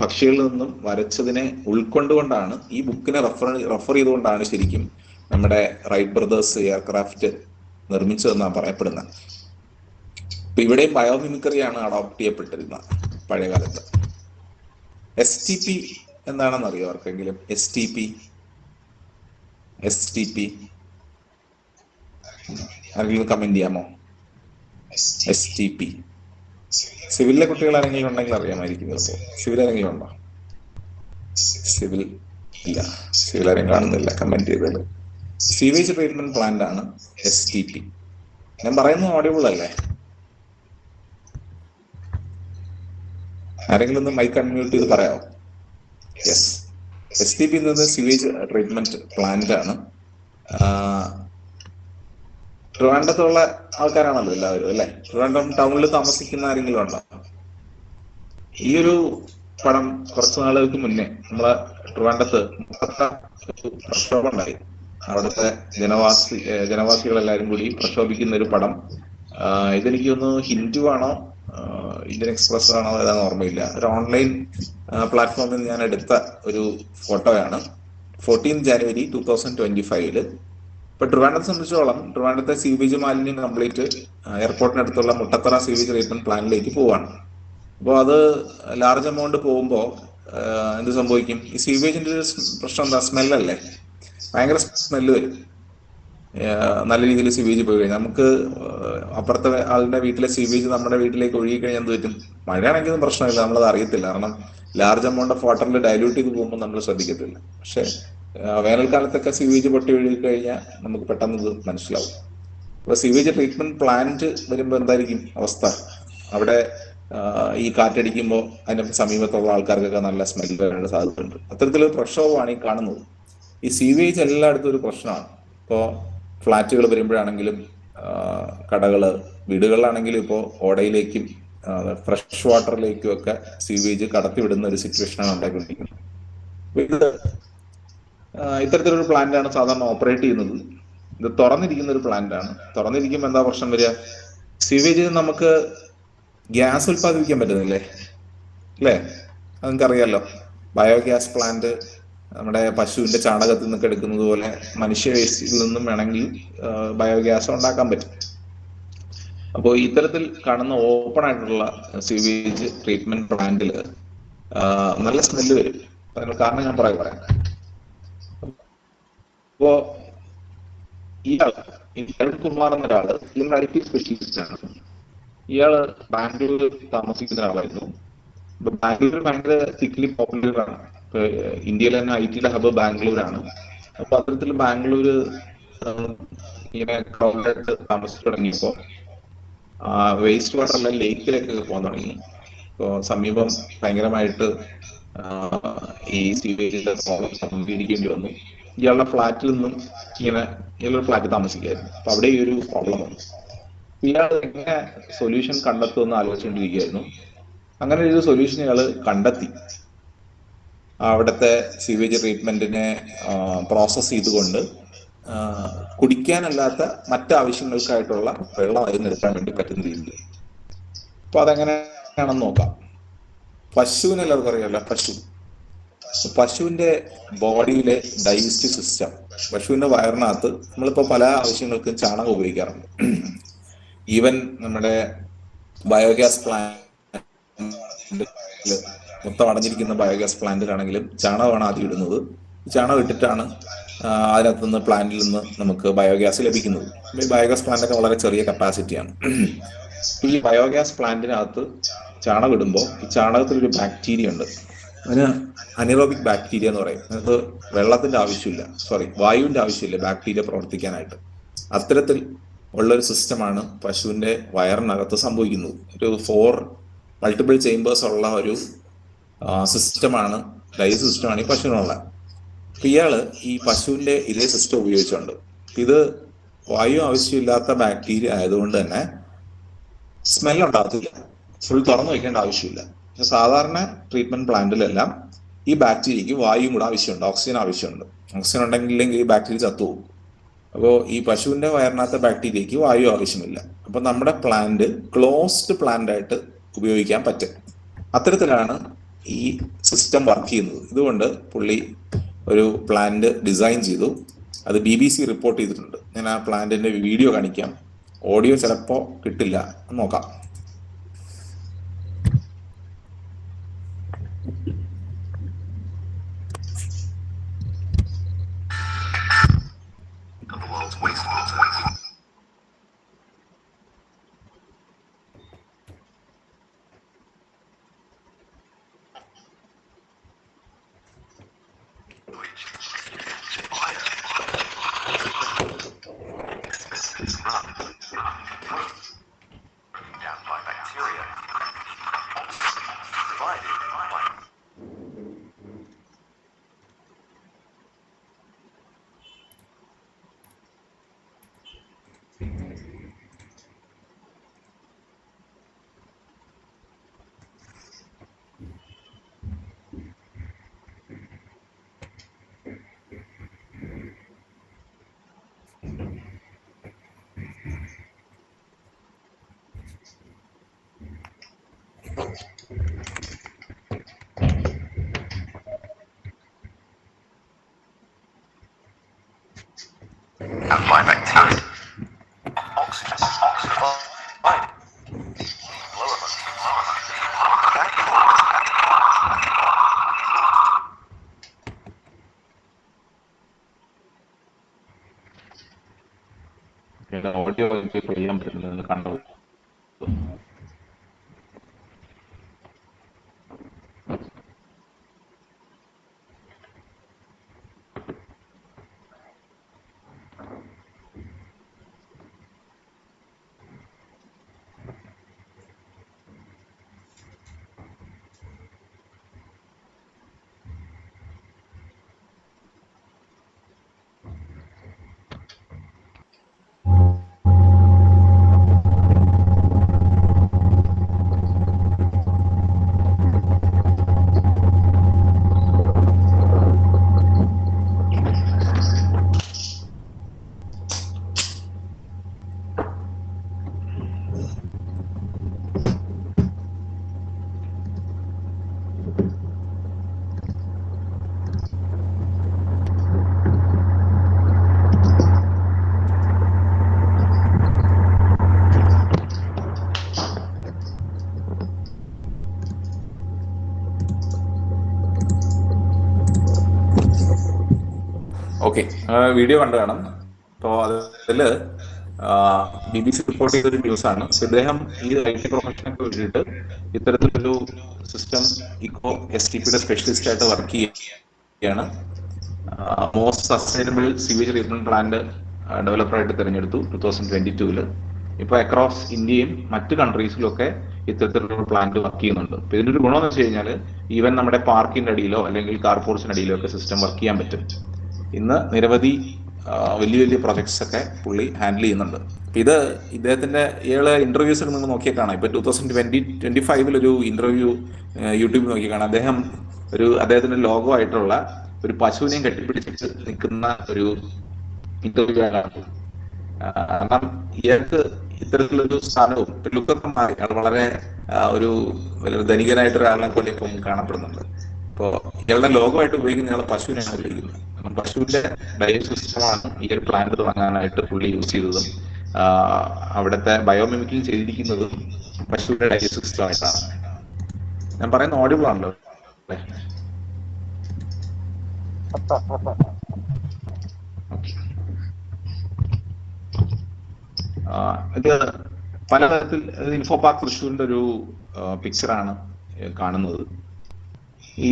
പക്ഷികളിൽ നിന്നും വരച്ചതിനെ ഉൾക്കൊണ്ടുകൊണ്ടാണ്, ഈ ബുക്കിനെ റെഫർ ചെയ്തുകൊണ്ടാണ് ശരിക്കും നമ്മുടെ റൈറ്റ് ബ്രദേഴ്സ് എയർക്രാഫ്റ്റ് നിർമ്മിച്ചതെന്നാണ് പറയപ്പെടുന്നത്. അപ്പൊ ഇവിടെയും ബയോമിമിക്രിയാണ് അഡോപ്റ്റ് ചെയ്യപ്പെട്ടിരുന്നത് പഴയ കാലത്ത്. STP എന്താണെന്ന് അറിയോ ആർക്കെങ്കിലും? STP ആരെങ്കിലും കമന്റ് ചെയ്യാമോ? STP സിവിലിലെ കുട്ടികൾ ആരെങ്കിലും ഉണ്ടെങ്കിൽ അറിയാമായിരിക്കും. സിവിൽ ആരെങ്കിലും ഉണ്ടോ? സിവിൽ ഇല്ല, സിവിൽ ആരെയും കാണുന്നില്ല കമന്റ് ചെയ്തത്. സീവേജ് ട്രീറ്റ്മെന്റ് പ്ലാന്റ് ആണ് STP. ഞാൻ പറയുന്നത് ഓഡിബിൾ അല്ലേ? ആരെങ്കിലും ഒന്ന് മൈക്ക് അൺമ്യൂട്ട് ചെയ്ത് പറയാമോ? യെസ്, STP എന്നത് സിവേജ് ട്രീറ്റ്മെന്റ് പ്ലാന്റ് ആണ്. ട്രിവാൻഡ്രത്തുള്ള ആൾക്കാരാണല്ലോ എല്ലാവരും അല്ലെ? ട്രിവാൻഡ്രം ടൗണിൽ താമസിക്കുന്ന ആരെങ്കിലും ഉണ്ടോ? ഈ ഒരു പടം കുറച്ചു നാളുകൾക്ക് മുന്നേ നമ്മളെ ട്രിവാൻഡ്രത്ത് പ്രക്ഷോഭം ഉണ്ടായി. അവിടുത്തെ ജനവാസികളെല്ലാരും കൂടി പ്രക്ഷോഭിക്കുന്ന ഒരു പടം. ഇതെനിക്ക് തോന്നുന്നു ഹിന്ദു ആണോ ഇന്ത്യൻ എക്സ്പ്രസ് ആണോ ഏതാണെന്ന് ഓർമ്മയില്ല. ഒരു ഓൺലൈൻ പ്ലാറ്റ്ഫോമിൽ ഞാൻ എടുത്ത ഒരു ഫോട്ടോയാണ്. 14 ജനുവരി 2025. ഇപ്പൊ ട്രിവാൻഡ്രത്തെ സംബന്ധിച്ചോളം, ട്രിവാൻഡ്രത്തെ സീവേജ് മാലിന്യം കംപ്ലീറ്റ് എയർപോർട്ടിനടുത്തുള്ള മുട്ടത്തറ സീവേജ് ട്രീറ്റ്മെന്റ് പ്ലാന്റിലേക്ക് പോവാണ്. അപ്പോൾ അത് ലാർജ് എമൗണ്ട് പോകുമ്പോൾ എന്ത് സംഭവിക്കും? ഈ സീവേജിന്റെ ഒരു പ്രശ്നം എന്താ? സ്മെല്ലല്ലേ, ഭയങ്കര സ്മെല്ല് വരും. നല്ല രീതിയിൽ സീവേജ് പോയി കഴിഞ്ഞാൽ നമുക്ക് അപ്പുറത്തെ ആളുടെ വീട്ടിലെ സീവേജ് നമ്മുടെ വീട്ടിലേക്ക് ഒഴുകി കഴിഞ്ഞാൽ എന്ത് പറ്റും? മഴയാണെങ്കിലും പ്രശ്നമില്ല, നമ്മളത് അറിയത്തില്ല. കാരണം ലാർജ് എമൗണ്ട് ഓഫ് വാട്ടറിൽ ഡൈല്യൂട്ട് ചെയ്ത് പോകുമ്പോൾ നമ്മൾ ശ്രദ്ധിക്കത്തില്ല. പക്ഷെ വേനൽക്കാലത്തൊക്കെ സീവേജ് പൊട്ടി ഒഴുകി കഴിഞ്ഞാൽ നമുക്ക് പെട്ടെന്ന് ഇത് മനസ്സിലാവും. അപ്പൊ സീവേജ് ട്രീറ്റ്മെന്റ് പ്ലാന്റ് വരുമ്പോൾ എന്തായിരിക്കും അവസ്ഥ? അവിടെ ഈ കാറ്റടിക്കുമ്പോൾ അതിന്റെ സമീപത്തുള്ള ആൾക്കാർക്കൊക്കെ നല്ല സ്മെൽ വരേണ്ട സാധ്യതയുണ്ട്. അത്തരത്തിലൊരു പ്രക്ഷോഭമാണ് ഈ കാണുന്നത്. ഈ സീവേജ് എല്ലായിടത്തും ഒരു പ്രശ്നമാണ്. ഇപ്പോൾ ഫ്ലാറ്റുകൾ വരുമ്പോഴാണെങ്കിലും, കടകള്, വീടുകളിലാണെങ്കിലും ഇപ്പോൾ ഓടയിലേക്കും ഫ്രഷ് വാട്ടറിലേക്കും ഒക്കെ സീവേജ് കടത്തിവിടുന്ന ഒരു സിറ്റുവേഷനാണ് ഉണ്ടായിക്കൊണ്ടിരിക്കുന്നത്. ഇത് ഇത്തരത്തിലൊരു പ്ലാന്റാണ് സാധാരണ ഓപ്പറേറ്റ് ചെയ്യുന്നത്. ഇത് തുറന്നിരിക്കുന്ന ഒരു പ്ലാന്റാണ്. തുറന്നിരിക്കുമ്പോൾ എന്താ പ്രശ്നം വരിക? സീവേജിൽ നമുക്ക് ഗ്യാസ് ഉൽപ്പാദിപ്പിക്കാൻ പറ്റുന്നില്ലേ? അല്ലേ? അത് നിങ്ങൾക്കറിയാലോ. ബയോഗ്യാസ് പ്ലാന്റ് നമ്മുടെ പശുവിന്റെ ചാണകത്തിൽ നിന്നൊക്കെ എടുക്കുന്നത് പോലെ മനുഷ്യ വേസ്റ്റിൽ നിന്നും വേണമെങ്കിൽ ബയോഗ്യാസ് ഉണ്ടാക്കാൻ പറ്റും. അപ്പോൾ ഇത്തരത്തിൽ കാണുന്ന ഓപ്പൺ ആയിട്ടുള്ള സീവേജ് ട്രീറ്റ്മെന്റ് പ്ലാന്റിൽ നല്ല സ്മെല്ല് വരും. അതിന് കാരണം ഞാൻ പറയാം. അപ്പോ അരുൺ കുമാർ എന്നൊരാള് IT സ്പെഷ്യലിസ്റ്റ് ആണ്. ഇയാള് ബാംഗ്ലൂർ താമസിക്കുന്ന ഒരാളായിരുന്നു. ബാംഗ്ലൂർ ഭയങ്കര തിക്ലി പോപ്പുലർ ആണ്. ഇന്ത്യയിലെ തന്നെ IT ഹബ് ബാംഗ്ലൂരാണ്. അപ്പൊ അത്തരത്തിൽ ബാംഗ്ലൂര് ഇങ്ങനെ ക്രൗഡായിട്ട് താമസിച്ചു തുടങ്ങിയപ്പോ വേസ്റ്റ് വാട്ടറെല്ലാം ലേക്കിലേക്കൊക്കെ പോകാൻ തുടങ്ങി. ഇപ്പോൾ സമീപം ഭയങ്കരമായിട്ട് ഈ സീവേജിന്റെ പ്രോബ്ലം അഭിമുഖീകരിക്കേണ്ടി വന്നു. ഇയാളുടെ ഫ്ലാറ്റിൽ നിന്നും ഇയാളൊരു ഫ്ലാറ്റിൽ താമസിക്കുകയായിരുന്നു. അപ്പൊ അവിടെ ഈ ഒരു പ്രോബ്ലം വന്നു. ഇയാൾ എങ്ങനെ സൊല്യൂഷൻ കണ്ടെത്തുമെന്ന് ആലോചിച്ചുകൊണ്ടിരിക്കുകയായിരുന്നു. അങ്ങനെ ഒരു സൊല്യൂഷൻ ഇയാൾ കണ്ടെത്തി. അവിടുത്തെ സീവേജ് ട്രീറ്റ്മെന്റിനെ പ്രോസസ് ചെയ്തുകൊണ്ട് കുടിക്കാനല്ലാത്ത മറ്റാവശ്യങ്ങൾക്കായിട്ടുള്ള വെള്ളം അതിൽ നിർത്താൻ വേണ്ടി പറ്റുന്ന രീതിയിൽ. അപ്പൊ അതെങ്ങനെയാണെന്ന് നോക്കാം. പശുവിനെ എല്ലാവർക്കും അറിയാമല്ലോ. പശുവിന്റെ ബോഡിയിലെ ഡൈജസ്റ്റീവ് സിസ്റ്റം, പശുവിന്റെ വയറിനകത്ത് നമ്മളിപ്പോൾ പല ആവശ്യങ്ങൾക്കും ചാണകം ഉപയോഗിക്കാറുണ്ട്. ഈവൻ നമ്മുടെ ബയോഗ്യാസ് പ്ലാന്റ് മൊത്തം അടഞ്ഞിരിക്കുന്ന ബയോഗ്യാസ് പ്ലാന്റിലാണെങ്കിലും ചാണകമാണ് ആദ്യം ഇടുന്നത്. ചാണകം ഇട്ടിട്ടാണ് അതിനകത്ത് നിന്ന് പ്ലാന്റിൽ നിന്ന് നമുക്ക് ബയോഗ്യാസ് ലഭിക്കുന്നത്. ഈ ബയോഗ്യാസ് പ്ലാന്റൊക്കെ വളരെ ചെറിയ കപ്പാസിറ്റിയാണ്. ഈ ബയോഗ്യാസ് പ്ലാന്റിനകത്ത് ചാണകം ഇടുമ്പോൾ ഈ ചാണകത്തിലൊരു ബാക്ടീരിയ ഉണ്ട്. അതിന് അനിറോബിക് ബാക്ടീരിയ എന്ന് പറയും. അത് വെള്ളത്തിന്റെ ആവശ്യമില്ല, വായുവിന്റെ ആവശ്യമില്ല ബാക്ടീരിയ പ്രവർത്തിക്കാനായിട്ട്. അത്തരത്തിൽ ഉള്ളൊരു സിസ്റ്റമാണ് പശുവിന്റെ വയറിനകത്ത് സംഭവിക്കുന്നത്. ഒരു 4 മൾട്ടിപ്പിൾ ചേമ്പേഴ്സ് ഉള്ള ഒരു സിസ്റ്റമാണ്, ഡൈജസ്റ്റീവ് സിസ്റ്റമാണ് ഈ പശുവിനുള്ള. ഇയാള് ഈ പശുവിന്റെ ഇതേ സിസ്റ്റം ഉപയോഗിച്ചുണ്ട്. ഇത് വായു ആവശ്യമില്ലാത്ത ബാക്ടീരിയ ആയതുകൊണ്ട് തന്നെ സ്മെൽ ഉണ്ടാകത്തില്ല. ഫുൾ തുറന്നു വയ്ക്കേണ്ട ആവശ്യമില്ല. പക്ഷെ സാധാരണ ട്രീറ്റ്മെന്റ് പ്ലാന്റിലെല്ലാം ഈ ബാക്ടീരിയക്ക് വായുവും കൂടെ ആവശ്യമുണ്ട്, ഓക്സിജൻ ആവശ്യമുണ്ട്. ഓക്സിജൻ ഉണ്ടെങ്കിൽ ഈ ബാക്ടീരിയ ചത്തുപോകും. അപ്പോൾ ഈ പശുവിന്റെ വയറിനകത്തെ ബാക്ടീരിയക്ക് വായു ആവശ്യമില്ല. അപ്പൊ നമ്മുടെ പ്ലാന്റ് ക്ലോസ്ഡ് പ്ലാന്റ് ആയിട്ട് ഉപയോഗിക്കാൻ പറ്റും. അത്തരത്തിലാണ് ഈ സിസ്റ്റം വർക്ക് ചെയ്യുന്നത്. ഇതുകൊണ്ട് പുള്ളി ഒരു പ്ലാന്റ് ഡിസൈൻ ചെയ്തു. അത് BBC റിപ്പോർട്ട് ചെയ്തിട്ടുണ്ട്. ഞാൻ ആ പ്ലാന്റിന്റെ വീഡിയോ കാണിക്കാം. ഓഡിയോ ചിലപ്പോൾ കിട്ടില്ല, നോക്കാം. ഓഡിയോ ചെയ്യാൻ പറ്റുന്നത് കണ്ടോ? ഓക്കെ, വീഡിയോ കണ്ടു കാണാം. അപ്പോൾ അതിൽ BBC റിപ്പോർട്ട് ചെയ്തൊരു ന്യൂസാണ്. ഇദ്ദേഹം ഈ IT പ്രൊഫഷനൊക്കെ വേണ്ടിയിട്ട് ഇത്തരത്തിലൊരു സിസ്റ്റം STPയുടെ സ്പെഷ്യലിസ്റ്റ് ആയിട്ട് വർക്ക് ചെയ്യുകയാണ്. Most sustainable sewage treatment plant ഡെവലപ്പറായിട്ട് തിരഞ്ഞെടുത്തു 2022. ഇപ്പോൾ അക്രോസ് ഇന്ത്യയും മറ്റ് കൺട്രീസിലും ഒക്കെ ഇത്തരത്തിലുള്ള പ്ലാന്റ് വർക്ക് ചെയ്യുന്നുണ്ട്. അപ്പോൾ ഇതിൻ്റെ ഒരു ഗുണം എന്ന് വെച്ച് കഴിഞ്ഞാൽ ഈവൻ നമ്മുടെ പാർക്കിന്റെ അടിയിലോ അല്ലെങ്കിൽ കാർപോർട്സിന്റെ അടിയിലോ ഒക്കെ സിസ്റ്റം വർക്ക് ചെയ്യാൻ പറ്റും. ഇന്ന് നിരവധി വലിയ വലിയ പ്രൊജക്ട്സ് ഒക്കെ പുള്ളി ഹാൻഡിൽ ചെയ്യുന്നുണ്ട്. ഇത് ഇദ്ദേഹത്തിന്റെ ഇന്റർവ്യൂസ് ഒക്കെ നിങ്ങൾ നോക്കിയാൽ കാണാം. ഇപ്പൊ 2025 ഒരു ഇന്റർവ്യൂ യൂട്യൂബിൽ നോക്കിയാൽ കാണാം. അദ്ദേഹത്തിന്റെ ലോഗോ ആയിട്ടുള്ള ഒരു പശുവിനെയും കെട്ടിപ്പിടിച്ചിട്ട് നിൽക്കുന്ന ഒരു ഇന്റർവ്യൂ ആണ്. കാരണം ഇയാൾക്ക് ഇത്തരത്തിലൊരു സ്ഥാനവും ലുക്കൊക്കെ മാറി. അയാൾ വളരെ ഒരു ധനികനായിട്ട് ഒരാളെ പോലെ ഇപ്പം കാണപ്പെടുന്നുണ്ട്. അപ്പോൾ ഇയാളുടെ ലോഗമായിട്ട് ഉപയോഗിക്കുന്ന ഇയാളെ പശുവിനെയാണ് ഉപയോഗിക്കുന്നത്. പശുവിന്റെ ഡയറ്റ് സിസ്റ്റമാണ് ഈ ഒരു പ്ലാന്റ് തുടങ്ങാനായിട്ട് പുള്ളി യൂസ് ചെയ്തതും അവിടുത്തെ ബയോമിമിക്കിങ് ചെയ്തിരിക്കുന്നതും പശുവിന്റെ ഡയറ്റ് സിസ്റ്റമായിട്ടാണ്. ഞാൻ പറയുന്ന ഓഡിബിൾ ആണല്ലോ അല്ലേ? ഇത് പലതരത്തിൽ ഇൻഫോ പാർക്ക് തൃശ്ശൂരിന്റെ ഒരു പിക്ചറാണ് കാണുന്നത്. ഈ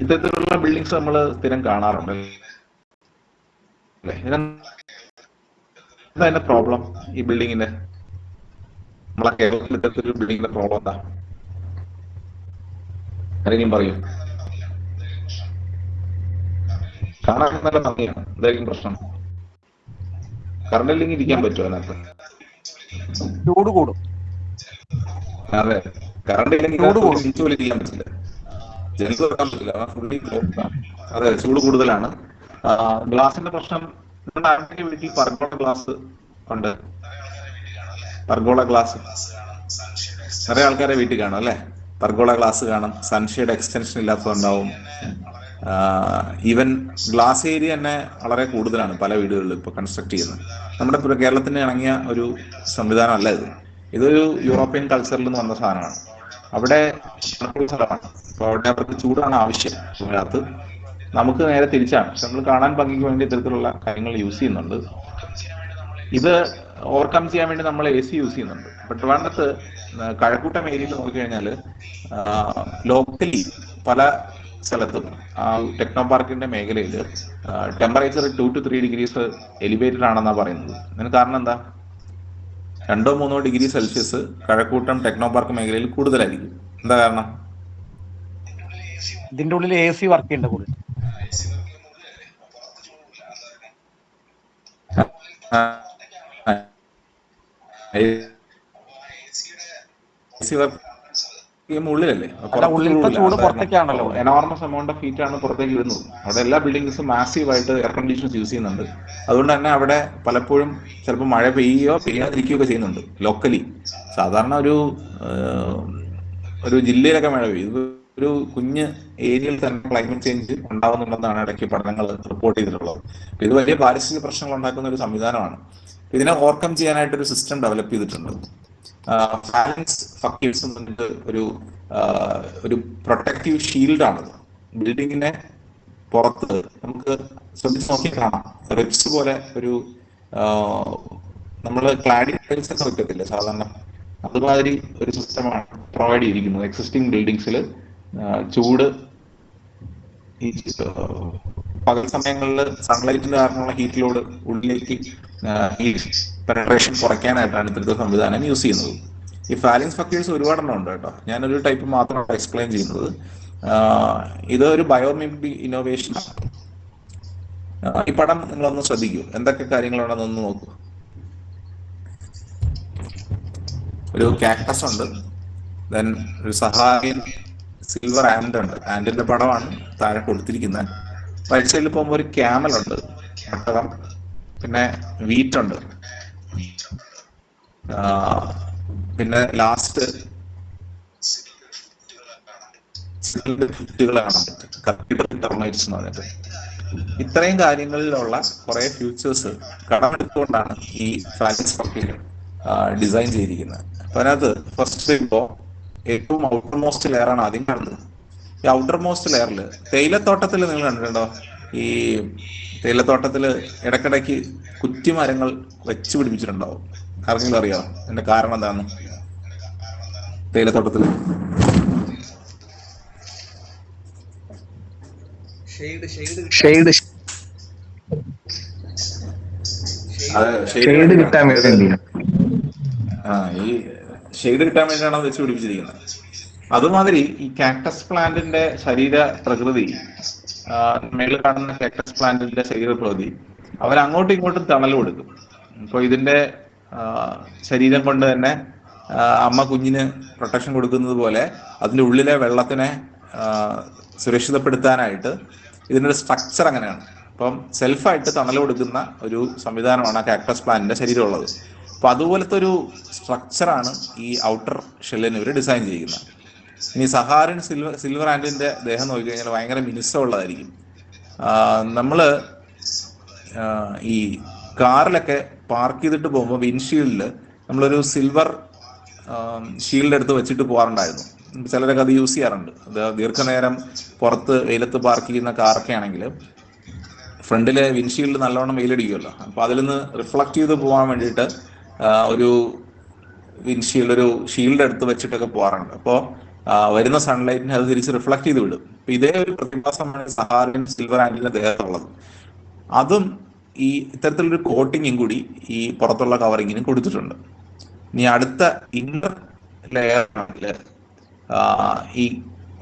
ഇത്തരത്തിലുള്ള ബിൽഡിങ്സ് നമ്മൾ സ്ഥിരം കാണാറുണ്ട് അല്ലേ? എന്താ പ്രോബ്ലം ഈ ബിൽഡിങ്ങിന്റെ? നമ്മളെ കേരളത്തിൽ ഇത്തരത്തിലൊരു ബിൽഡിങ്ങിന്റെ പ്രോബ്ലം എന്താ? ആരെങ്കിലും പറയൂ. കാണാൻ നല്ല ഭംഗിയാണ്, എന്തായിരിക്കും പ്രശ്നം? കറണ്ട് ഇല്ലെങ്കിൽ ഇരിക്കാൻ പറ്റുമോ അതിനകത്ത്? ചൂട് കൂടും. അതെ, കറണ്ട് ഇല്ലെങ്കിൽ തിരിച്ചു പോലെ ചെയ്യാൻ പറ്റില്ല, ജനൽ വെക്കാൻ പറ്റില്ല, ഫുള്ളി ക്ലോസ്ഡ് ആണ്. അതെ, ചൂട് കൂടുതലാണ്. ഗ്ലാസിന്റെ പ്രശ്നം നിങ്ങളുടെ ആരുടെ വീട്ടിൽ പർഗോള ഗ്ലാസ് ഉണ്ട്? പർഗോള ഗ്ലാസ് നിറയെ ആൾക്കാരെ വീട്ടിൽ കാണും അല്ലെ? പർഗോള ഗ്ലാസ് കാണും. സൺഷെയ്ഡ് എക്സ്റ്റൻഷൻ ഇല്ലാത്തതുണ്ടാവും. ഈവൻ ഗ്ലാസ് ഏരിയ തന്നെ വളരെ കൂടുതലാണ് പല വീടുകളിലും ഇപ്പോൾ കൺസ്ട്രക്ട് ചെയ്യുന്നത്. നമ്മുടെ കേരളത്തിന് ഇണങ്ങിയ ഒരു സംവിധാനം അല്ല ഇത്. ഇതൊരു യൂറോപ്യൻ കൾച്ചറിൽ നിന്ന് വന്ന സാധനമാണ്. അവിടെ തണുപ്പുള്ള സ്ഥലമാണ്, അപ്പോൾ അവിടെ അവർക്ക് ചൂടാണ് ആവശ്യം. അതിനകത്ത് നമുക്ക് നേരെ തിരിച്ചാണ്. പക്ഷെ നമ്മൾ കാണാൻ ഭംഗിക്ക് വേണ്ടി ഇത്തരത്തിലുള്ള കാര്യങ്ങൾ യൂസ് ചെയ്യുന്നുണ്ട്. ഇത് ഓവർകം ചെയ്യാൻ വേണ്ടി നമ്മൾ AC യൂസ് ചെയ്യുന്നുണ്ട്. ബട്ട് ട്രിവാൻഡ്രത്ത് കഴക്കൂട്ടം ഏരിയയിൽ നോക്കിക്കഴിഞ്ഞാൽ ലോക്കലി പല സ്ഥലത്തും ടെക്നോ പാർക്കിന്റെ മേഖലയിൽ ടെമ്പറേച്ചർ 2 to 3 degrees എലിവേറ്റഡ് ആണെന്നാണ് പറയുന്നത്. അതിന് കാരണം എന്താ? 2-3 degree Celsius Kazhakkoottam Technopark മേഖലയിൽ കൂടുതലായിരിക്കും. എന്താ കാരണം? ഇതിന്റെ ഉള്ളിൽ AC വർക്ക് ചെയ്യേണ്ട കൂടുതൽ. ഉള്ളിലല്ലേ, എനോർമസ് എമൗണ്ട് ഓഫ് ഹീറ്റ് ആണ് പുറത്തേക്ക് വരുന്നത്. അവിടെ എല്ലാ ബിൽഡിങ്സും മാസീവായിട്ട് എയർ കണ്ടീഷൻസ് യൂസ് ചെയ്യുന്നുണ്ട്. അതുകൊണ്ട് തന്നെ അവിടെ പലപ്പോഴും ചിലപ്പോൾ മഴ പെയ്യാതിരിക്കുകയൊക്കെ ചെയ്യുന്നുണ്ട് ലോക്കലി. സാധാരണ ഒരു ജില്ലയിലൊക്കെ മഴ പെയ്യും. ഒരു കുഞ്ഞ് ഏരിയയിൽ തന്നെ ക്ലൈമറ്റ് ചേഞ്ച് ഉണ്ടാവുന്നുണ്ടെന്നാണ് ഇടയ്ക്ക് പഠനങ്ങൾ റിപ്പോർട്ട് ചെയ്തിട്ടുള്ളത്. ഇത് വലിയ പാരിസ്ഥിതിക പ്രശ്നങ്ങൾ ഉണ്ടാക്കുന്ന ഒരു സംവിധാനമാണ്. ഇതിനെ ഓവർകം ചെയ്യാനായിട്ടൊരു സിസ്റ്റം ഡെവലപ്പ് ചെയ്തിട്ടുണ്ട്. ഫാലൻസ് ഫക്കീഴ്സ് എന്നിട്ട് ഒരു പ്രൊട്ടക്റ്റീവ് ഷീൽഡാണത്. ബിൽഡിങ്ങിനെ പുറത്ത് നമുക്ക് ശ്രദ്ധിച്ച് നോക്കി കാണാം. റിപ്സ് പോലെ ഒരു നമ്മൾ ക്ലാഡിംഗ് ടൈൽസ് ഒക്കെ വെക്കത്തില്ലേ സാധാരണ, അതുമാതിരി ഒരു സിസ്റ്റമാണ് പ്രൊവൈഡ് ചെയ്തിരിക്കുന്നത്. എക്സിസ്റ്റിംഗ് ബിൽഡിങ്സിൽ ചൂട് ഈ പകൽ സമയങ്ങളിൽ സൺലൈറ്റിന്റെ കാരണമുള്ള ഹീറ്റ് ലോഡ് ഉള്ളിലേക്ക് പെനട്രേഷൻ കുറയ്ക്കാനായിട്ടാണ് ഇത്തരത്തെ സംവിധാനം യൂസ് ചെയ്യുന്നത്. ഈ ഫാലിൻസ് ഫക്കീഴ്സ് ഒരുപാടെണ്ണം ഉണ്ട് കേട്ടോ. ഞാനൊരു ടൈപ്പ് മാത്രമാണ് എക്സ്പ്ലെയിൻ ചെയ്യുന്നത്. ഇത് ഒരു ബയോമിമിക് ഇന്നോവേഷൻ ആണ്. ഈ പടം നിങ്ങളൊന്ന് ശ്രദ്ധിക്കൂ, എന്തൊക്കെ കാര്യങ്ങളുണ്ടെന്നൊന്ന് നോക്കൂ. ഒരു കാക്ടസ് ഉണ്ട്, ദെൻ ഒരു സഹായൻ സിൽവർ ആൻഡ് ഉണ്ട്. ആൻഡിന്റെ പടമാണ് താഴെ കൊടുത്തിരിക്കുന്നത്. റൈറ്റ് സൈഡിൽ പോകുമ്പോൾ ഒരു ക്യാമൽ ഉണ്ട്, ഒട്ടകം. പിന്നെ വീറ്റ് ഉണ്ട്. പിന്നെ ലാസ്റ്റ് ടെർമൈറ്റ്സ് എന്ന് പറഞ്ഞിട്ട് ഇത്രയും കാര്യങ്ങളിലുള്ള കുറെ ഫ്യൂച്ചേഴ്സ് കടമെടുത്തുകൊണ്ടാണ് ഈ ഫാലിൻസ് ഫക്കീർ ഡിസൈൻ ചെയ്തിരിക്കുന്നത്. അപ്പൊ അതിനകത്ത് ഫസ്റ്റ് ഇപ്പോൾ ഏറ്റവും ഔട്ടർ മോസ്റ്റ് ലെയറാണ് ആദ്യം കാണുന്നത്. ഈ ഔട്ടർ മോസ്റ്റ് ലെയറിൽ തേയിലത്തോട്ടത്തിൽ നിങ്ങൾ കണ്ടിട്ടുണ്ടോ? ഈ തേയിലത്തോട്ടത്തിൽ ഇടക്കിടയ്ക്ക് കുറ്റിമരങ്ങൾ വെച്ച് പിടിപ്പിച്ചിട്ടുണ്ടാവും. ആർക്കെങ്കിലും അറിയാമോ അതിന്റെ കാരണം എന്താന്ന്? തേയിലത്തോട്ടത്തിൽ ഷെയ്ഡ് അത് ഷെയ്ഡ് ഷെയ്ഡ് വേണ്ടിയിട്ടാണ്. കിട്ടാൻ അതായത് വേണ്ടിയാണ്. ഈ ഷെയ്ഡ് കിട്ടാൻ വേണ്ടിയിട്ടാണ് അത് വെച്ച് പിടിപ്പിച്ചിരിക്കുന്നത്. അതുമാതിരി ഈ കാക്ടസ് പ്ലാന്റിന്റെ ശരീര പ്രകൃതി, മേളിൽ കാണുന്ന കാക്ടസ് പ്ലാന്റിന്റെ ശരീര പ്രകൃതി, അവരങ്ങോട്ടും ഇങ്ങോട്ടും തണൽ കൊടുക്കും. ഇപ്പോൾ ഇതിന്റെ ശരീരം കൊണ്ട് തന്നെ അമ്മ കുഞ്ഞിന് പ്രൊട്ടക്ഷൻ കൊടുക്കുന്നത് പോലെ അതിൻ്റെ ഉള്ളിലെ വെള്ളത്തിനെ സുരക്ഷിതപ്പെടുത്താനായിട്ട് ഇതിൻ്റെ സ്ട്രക്ചർ അങ്ങനെയാണ്. അപ്പം സെൽഫായിട്ട് തണൽ കൊടുക്കുന്ന ഒരു സംവിധാനമാണ് ആ കാക്ടസ് പ്ലാന്റിന്റെ ശരീരമുള്ളത്. അപ്പൊ അതുപോലത്തെ ഒരു സ്ട്രക്ചറാണ് ഈ ഔട്ടർ ഷെല്ലിന് ഇവർ ഡിസൈൻ ചെയ്യുന്നത്. ഇനി സഹാരൻ സിൽവർ ആൻഡിന്റെ ദേഹം നോക്കിക്കഴിഞ്ഞാൽ ഭയങ്കര മിനുസമുള്ളതായിരിക്കും. നമ്മള് ഈ കാറിലൊക്കെ പാർക്ക് ചെയ്തിട്ട് പോകുമ്പോൾ വിൻഷീൽഡിൽ നമ്മളൊരു സിൽവർ ഷീൽഡ് എടുത്ത് വെച്ചിട്ട് പോകാറുണ്ടായിരുന്നു. ചിലരൊക്കെ അത് യൂസ് ചെയ്യാറുണ്ട്. അത് ദീർഘനേരം പുറത്ത് വെയിലത്ത് പാർക്ക് ചെയ്യുന്ന കാറൊക്കെ ആണെങ്കിൽ ഫ്രണ്ടിലെ വിൻഷീൽഡ് നല്ലോണം വെയിലടിക്കുമല്ലോ, അപ്പോൾ അതിൽ നിന്ന് റിഫ്ലക്ട് ചെയ്ത് പോകാൻ വേണ്ടിയിട്ട് ഒരു വിൻഷീൽഡ്, ഒരു ഷീൽഡ് എടുത്ത് വെച്ചിട്ടൊക്കെ പോകാറുണ്ട്. അപ്പോൾ വരുന്ന സൺലൈറ്റിനെ അത് തിരിച്ച് റിഫ്ലക്ട് ചെയ്ത് വിടും. അപ്പൊ ഇതേ ഒരു പ്രതിഭാസമാണ് സഹാരൻ സിൽവർ ആൻഡിന്റെ ദേഹത്തുള്ളത്. അതും ഈ ഇത്തരത്തിലൊരു കോട്ടിങ്ങും കൂടി ഈ പുറത്തുള്ള കവറിങ്ങിനും കൊടുത്തിട്ടുണ്ട്. ഇനി അടുത്ത ഇന്നർ ലെയർ ആണെങ്കിൽ ഈ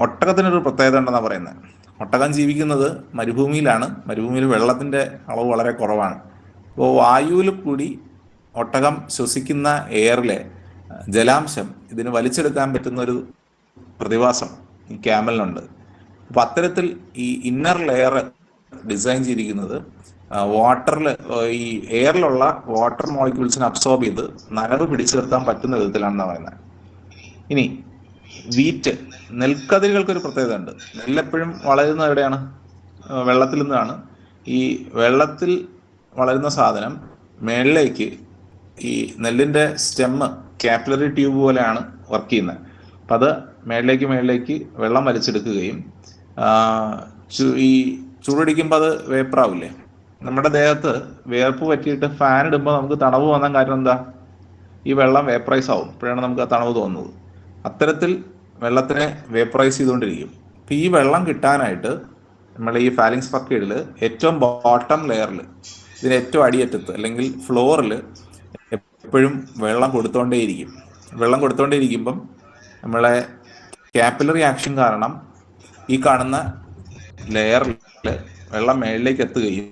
ഒട്ടകത്തിനൊരു പ്രത്യേകത ഉണ്ടെന്നാണ് പറയുന്നത്. ഒട്ടകം ജീവിക്കുന്നത് മരുഭൂമിയിലാണ്. മരുഭൂമിയിൽ വെള്ളത്തിന്റെ അളവ് വളരെ കുറവാണ്. അപ്പോൾ വായുവിൽ കൂടി ഒട്ടകം ശ്വസിക്കുന്ന എയറിലെ ജലാംശം ഇതിന് വലിച്ചെടുക്കാൻ പറ്റുന്ന ഒരു പ്രതിഭാസം ഈ ക്യാമലിനുണ്ട്. അപ്പൊ അത്തരത്തിൽ ഈ ഇന്നർ ലെയർ ഡിസൈൻ ചെയ്തിരിക്കുന്നത് വാട്ടറിൽ, ഈ എയറിലുള്ള വാട്ടർ മോളിക്യൂൾസിനെ അബ്സോർബ് ചെയ്ത് നനവ് പിടിച്ചു നിർത്താൻ പറ്റുന്ന വിധത്തിലാണെന്നാണ് പറയുന്നത്. ഇനി വീറ്റ്, നെൽക്കതിരുകൾക്കൊരു പ്രത്യേകത ഉണ്ട്. നെല്ലെപ്പോഴും വളരുന്നത് എവിടെയാണ്? വെള്ളത്തിൽ നിന്നാണ്. ഈ വെള്ളത്തിൽ വളരുന്ന സാധനം മേളിലേക്ക്, ഈ നെല്ലിന്റെ സ്റ്റെമ്മ് കാപ്പിലറി ട്യൂബ് പോലെയാണ് വർക്ക് ചെയ്യുന്നത്. അപ്പം അത് മേളിലേക്ക് വെള്ളം വലിച്ചെടുക്കുകയും ഈ ചൂടടിക്കുമ്പോൾ അത് വേപ്പറാവില്ലേ? നമ്മുടെ ദേഹത്ത് വേർപ്പ് പറ്റിയിട്ട് ഫാൻ ഇടുമ്പോൾ നമുക്ക് തണവ് വന്നാൻ കാരണം എന്താ? ഈ വെള്ളം വേപ്പറൈസ് ആവും, അപ്പോഴാണ് നമുക്ക് ആ തണവ് തോന്നുന്നത്. അത്തരത്തിൽ വെള്ളത്തിനെ വേപ്പറൈസ് ചെയ്തുകൊണ്ടിരിക്കും. അപ്പം ഈ വെള്ളം കിട്ടാനായിട്ട് നമ്മൾ ഈ ഫാലിങ്സ് ഫക്കീഡിൽ ഏറ്റവും ബോട്ടം ലെയറിൽ, ഇതിന് ഏറ്റവും അടിയറ്റത്ത് അല്ലെങ്കിൽ ഫ്ലോറിൽ എപ്പോഴും വെള്ളം കൊടുത്തോണ്ടേയിരിക്കും. വെള്ളം കൊടുത്തോണ്ടേയിരിക്കുമ്പം നമ്മളെ കാപ്പിലറി ആക്ഷൻ കാരണം ഈ കാണുന്ന ലെയറിൽ വെള്ളം മേളിലേക്ക് എത്തുകയും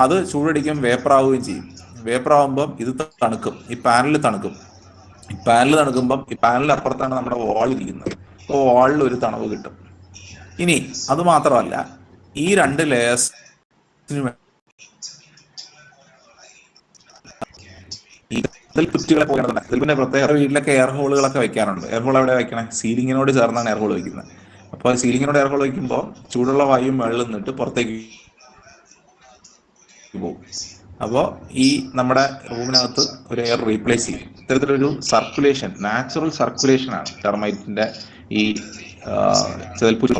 അത് ചൂടടിക്കും, വേപ്പറാവുകയും ചെയ്യും. വേപ്പറാവുമ്പം ഇത് തണുക്കും, ഈ പാനൽ തണുക്കും. ഈ പാനൽ തണുക്കുമ്പം ഈ പാനലിന് അപ്പുറത്താണ് നമ്മുടെ വാൾ ഇരിക്കുന്നത്. അപ്പോൾ വാളിൽ ഒരു തണവ് കിട്ടും. ഇനി അത് മാത്രമല്ല, ഈ രണ്ട് ലെയേഴ്സിന് കുറ്റികളെ പോകേണ്ടതുണ്ട്. ഇതിൽ പിന്നെ പ്രത്യേക വീട്ടിലൊക്കെ എയർ ഹോളുകളൊക്കെ വെക്കാറുണ്ട്. എയർ ഹോൾ എവിടെ വെക്കണേ? സീലിങ്ങിനോട് ചേർന്നാണ് എയർ ഹോൾ വെക്കുന്നത്. അപ്പോൾ സീലിങ്ങിനോട് എയർ ഹോൾ വെക്കുമ്പോൾ ചൂടുള്ള വായു മുകളിൽ നിന്നിട്ട് പുറത്തേക്ക് പോകും. അപ്പോൾ ഈ നമ്മുടെ റൂമിനകത്ത് ഒരു എയർ റീപ്ലേസ് ചെയ്യും. ഇത്തരത്തിലൊരു സർക്കുലേഷൻ, നാച്ചുറൽ സർക്കുലേഷൻ ആണ് ടെർമൈറ്റിന്റെ ഈ ചെതൽപ്പൂച്ച.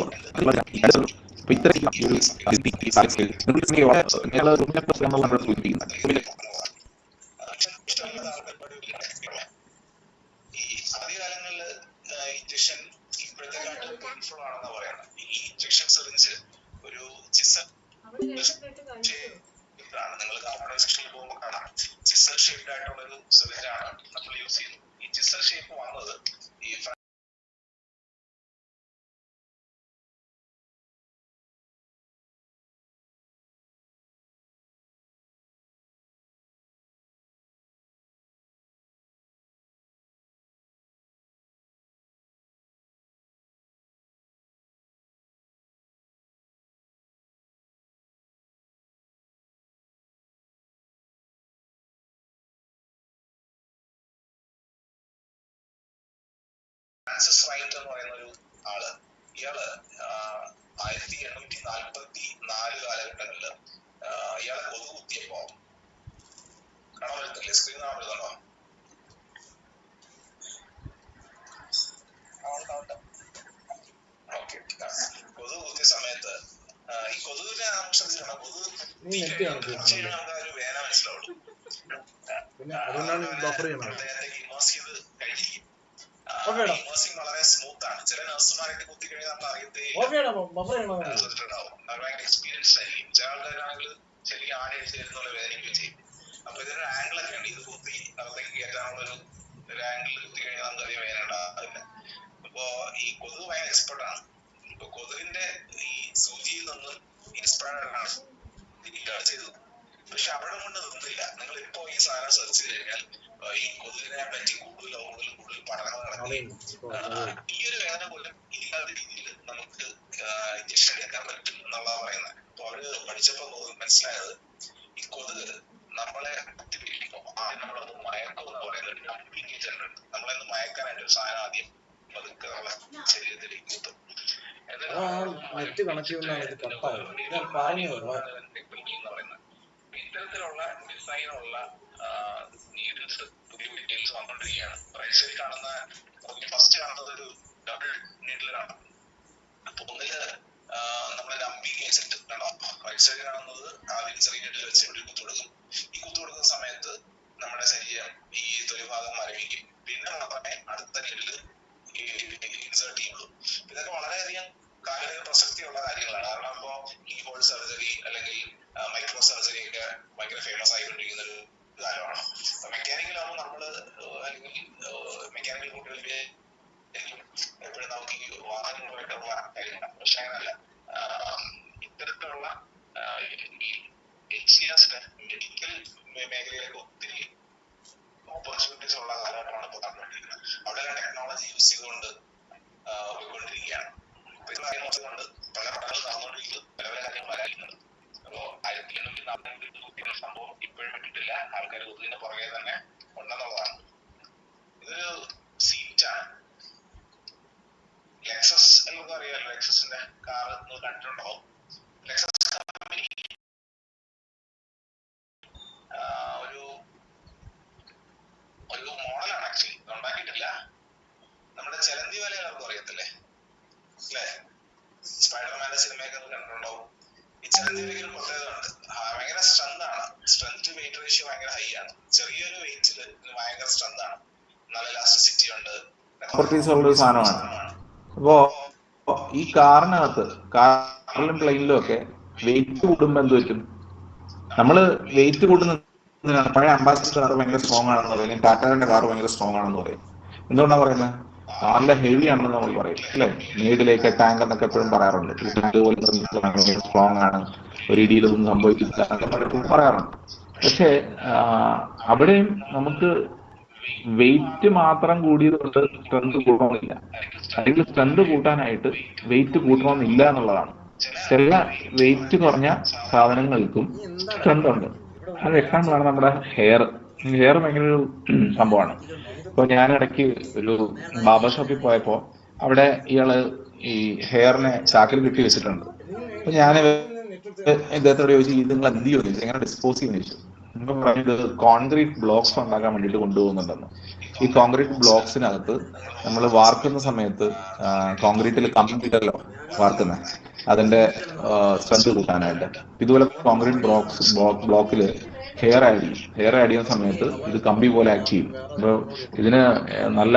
നിങ്ങൾ കാർബൺ സെക്ഷനിൽ പോകുമ്പോൾ കാണാം, ചിസൽ ഷേപ്ഡ് ആയിട്ടുള്ള ഒരു സിറിഞ്ചാണ് നമ്മൾ യൂസ് ചെയ്യുന്നത്. ഈ ചിസൽ ഷേപ്പ് വന്നത് ഈ ഫ്രാൻസിസ് റൈറ്റ് എന്ന് പറയുന്ന ഒരു ആള്, ഇയാള് 1844 കാലഘട്ടങ്ങളില് ഇയാളെ കൊതു കുത്തിയപ്പോ, കാണാൻ പറ്റത്തില്ലേ? സ്ക്രീൻ കാണാൻ പറ്റുന്നുണ്ടോ? കുറച്ച് കഴിയുമ്പോൾ നമുക്ക് ആ ഒരു വേദന മനസ്സിലാവുള്ളൂ. അദ്ദേഹത്തേക്ക് ഇമേഴ്സ് ചെയ്ത് കഴിഞ്ഞിരിക്കും. ഇമേഴ്സിങ് വളരെ സ്മൂത്ത് ആണ്. ചില നഴ്സുമാരൊക്കെ കുത്തി കഴിഞ്ഞാൽ നമ്മൾ അറിയത്തേ ശ്രദ്ധിച്ചിട്ടുണ്ടാവും. അവർ ഭയങ്കര എക്സ്പീരിയൻസ്ഡ് ആയിരിക്കും. ചില ആൾക്കാരാണെങ്കിൽ ശരിക്കും ആടെ അടിച്ച് തരുന്നുള്ള വേദനിക്കുകയും ചെയ്യും. അപ്പൊ ഇതിനൊരു ആംഗിൾ ഒക്കെ ഉണ്ട്. ഇത് കുത്തി അകത്തേക്ക് കയറ്റാനുള്ള ഒരു ആംഗിൾ കുത്തി കഴിഞ്ഞാൽ നമുക്ക് അധികം വേദന ഉണ്ടാവില്ല. അപ്പൊ ഈ കൊതുക് ഭയങ്കര എക്സ്പെർട്ട് ആണ്. ഇപ്പൊ കൊതുകിന്റെ ഈ സൂചിയിൽ നിന്ന് ഇൻസ്പയർഡ് ആണ് ചെയ്തത്. പക്ഷെ അവിടെ കൊണ്ട് നിന്നില്ല. നിങ്ങൾ ഇപ്പോ ഈ സാധനം സെർച്ച് ചെയ്ത് കഴിഞ്ഞാൽ ഈ കൊതുകിനെ പറ്റി കൂടുതൽ പഠനങ്ങൾ നടക്കുകയും ഈ ഒരു വേദന പോലും ഇല്ലാത്ത രീതിയിൽ നമുക്ക് ഇഞ്ചക്ഷൻ എടുക്കാൻ പറ്റും എന്നുള്ളതാണ് പറയുന്നത്. അപ്പൊ അവര് പഠിച്ചപ്പോ മനസ്സിലായത് ഈ കൊതുക് നമ്മളെ കുത്തിപ്പിടിക്കുമ്പോൾ ആദ്യം നമ്മളൊന്ന് മയക്കും എന്ന് പറയുന്നത് ഒരു നമ്പിങ് ഏജന്റ് ഉണ്ട്. നമ്മളൊന്ന് മയക്കാനായിട്ട് ഒരു സാധനം ആദ്യം പതുക്കെ നമ്മളെ ശരീരത്തിലേക്ക് കുത്തും. ഇത്തരത്തിലുള്ള ഡിസൈനുള്ള നീഡിൽസ് പുതിയ ഡീറ്റെയിൽസ് വന്നുകൊണ്ടിരിക്കുകയാണ്. റൈറ്റ് സൈഡിൽ കാണുന്ന ഫസ്റ്റ് കാണുന്നത് ഒരു ഡബിൾ നീഡിലാണ്. അപ്പൊ ഒന്നില് നമ്മുടെ നമ്പിങ് ഏജന്റ് കണ്ടോ. റൈറ്റ് സൈഡിൽ കാണുന്നത് ആദ്യം ചെറിയ നീഡിൽ വെച്ച് ഇവിടെ കുത്തു കൊടുക്കും. ഈ കുത്തു കൊടുക്കുന്ന സമയത്ത് നമ്മുടെ ശരീരം ഈ തൊലിഭാഗം മരവിക്കും. പിന്നെ മാത്രമേ അടുത്ത നീഡില് ഇൻസേർട്ട് ചെയ്യുള്ളൂ. ഇതൊക്കെ വളരെയധികം കാലിക പ്രസക്തിയുള്ള കാര്യങ്ങളാണ്. കാരണം ഇപ്പോ ഈ ഹോൾ സർജറി അല്ലെങ്കിൽ മൈക്രോ സർജറി ഒക്കെ ഭയങ്കര ഫേമസ് ആയിക്കൊണ്ടിരിക്കുന്ന ഒരു കാലമാണ്. മെക്കാനിക്കൽ ആകുമ്പോൾ നമ്മള് അല്ലെങ്കിൽ മെക്കാനിക്കൽ കുട്ടികളിൽ എപ്പോഴും നമുക്ക് ഈ വാഹനങ്ങളുമായിട്ടുള്ള കാര്യങ്ങളാണ്. പക്ഷെ അങ്ങനല്ല. ഇത്തരത്തിലുള്ള മെഡിക്കൽ മേഖലയിലൊക്കെ ഒത്തിരി ഓപ്പർച്യൂണിറ്റീസ് ഉള്ള കാലഘട്ടമാണ് ഇപ്പോൾ കണ്ടുകൊണ്ടിരിക്കുന്നത്. അവിടെ ടെക്നോളജി യൂസ് ചെയ്തുകൊണ്ട് പോയിക്കൊണ്ടിരിക്കുകയാണ്. കൊണ്ട് പല പഠനങ്ങൾ നടന്നുകൊണ്ടിരിക്കുന്നത് പല പല കാര്യങ്ങൾ വരാനുണ്ട്. അപ്പോ 1840 സംഭവം ഇപ്പോഴും വിട്ടിട്ടില്ല. ആൾക്കാർ കൊതുകിന്റെ പുറകെ തന്നെ ഉണ്ടെന്നുള്ളതാണ്. ഇതൊരു സീറ്റാണ്. ലെക്സസ് എന്നൊക്കെ അറിയാമല്ലോ. ലെക്സസിന്റെ കാർ നിങ്ങൾ കണ്ടിട്ടുണ്ടാവും. ലെക്സസ് കമ്പനി ഒരു മോഡലാണ്. ആക്ച്വലി ഉണ്ടാക്കിയിട്ടില്ല. നമ്മുടെ ചെലന്തി വല എല്ലാവർക്കും അറിയത്തില്ലേ അല്ലേ? സ്പൈഡർമാന്റെ സിനിമയൊക്കെ കണ്ടിട്ടുണ്ടാവും. ഈ ചെലന്തി വലയ്ക്ക് ഒരു പ്രത്യേകത ഉണ്ട്. ഭയങ്കര സ്ട്രെങ്ത് ആണ്. സ്ട്രെങ്ത് ടു വെയിറ്റ് റേഷ്യോ ഭയങ്കര ഹൈ ആണ്. ചെറിയൊരു വെയിറ്റില് ഭയങ്കര സ്ട്രെങ്ത് ആണ്. നല്ല ഇലാസ്റ്റിസിറ്റി ഉണ്ട്. ഉള്ളൊരു സാധനമാണ്. അപ്പോ ഈ കാറിനകത്ത് കാറിലും പ്ലെയിനിലും ഒക്കെ വെയിറ്റ് കൂടുമ്പോ എന്ത് പറ്റും? നമ്മള് വെയിറ്റ് കൂടുന്ന പഴയ അംബാസിഡർ കാർ ഭയങ്കര സ്ട്രോങ് ആണെന്ന് പറയും. ടാറ്റാന്റെ കാർ ഭയങ്കര സ്ട്രോങ് ആണെന്ന് പറയും. എന്തുകൊണ്ടാണ് പറയുന്നത്? കാറിന്റെ ഹെവി ആണെന്ന് നമ്മൾ പറയും അല്ലെ. നീഡിലേക്ക് ടാങ്ക് എന്നൊക്കെ എപ്പോഴും പറയാറുണ്ട്. ഭയങ്കര സ്ട്രോങ് ആണ്, ഒരു ഇടിയിലൊന്നും സംഭവിക്കില്ല എന്നൊക്കെ പറയാറുണ്ട്. പക്ഷെ അവിടെയും നമുക്ക് വെയിറ്റ് മാത്രം കൂടിയത് കൊണ്ട് സ്ട്രെങ്ത് കൂട്ടണമെന്നില്ല. അല്ലെങ്കിൽ സ്ട്രെങ്ത് കൂട്ടാനായിട്ട് വെയിറ്റ് കൂട്ടണമെന്നില്ല എന്നുള്ളതാണ്. ചില വെയിറ്റ് കുറഞ്ഞ സാധനങ്ങൾക്കും സ്ട്രെങ്ത് ഉണ്ട്. അത് എക്സാമ്പിളാണ് നമ്മുടെ ഹെയർ. ഹെയർ ഭയങ്കര ഒരു സംഭവമാണ്. ഇപ്പൊ ഞാൻ ഇടയ്ക്ക് ഒരു ബാർബർ ഷോപ്പിൽ പോയപ്പോ അവിടെ ഇയാള് ഈ ഹെയറിനെ ചാക്കിൽ കെട്ടി വെച്ചിട്ടുണ്ട്. അപ്പൊ ഞാൻ ഇദ്ദേഹത്തോട് ചോദിച്ചു, ഇത് നിങ്ങൾ എന്ത് ചോദിച്ചു, എങ്ങനെ ഡിസ്പോസ് ചെയ്യുന്ന ചോദിച്ചു. നമ്മൾ പറയുന്നത് കോൺക്രീറ്റ് ബ്ലോക്സ് ഉണ്ടാക്കാൻ വേണ്ടിയിട്ട് കൊണ്ടുപോകുന്നുണ്ടെന്ന്. ഈ കോൺക്രീറ്റ് ബ്ലോക്സിനകത്ത് നമ്മൾ വാർക്കുന്ന സമയത്ത് കോൺക്രീറ്റിൽ കമ്പിട്ടല്ലോ വാർക്കുന്നത്, അതിന്റെ സ്ട്രെങ്ത് കൂട്ടാനായിട്ട്. ഇതുപോലെ കോൺക്രീറ്റ് ബ്ലോക്കിൽ ഹെയർ ആഡ് ചെയ്യുന്ന സമയത്ത് ഇത് കമ്പി പോലെ ആക്ട് ചെയ്യും. അപ്പോൾ ഇതിന് നല്ല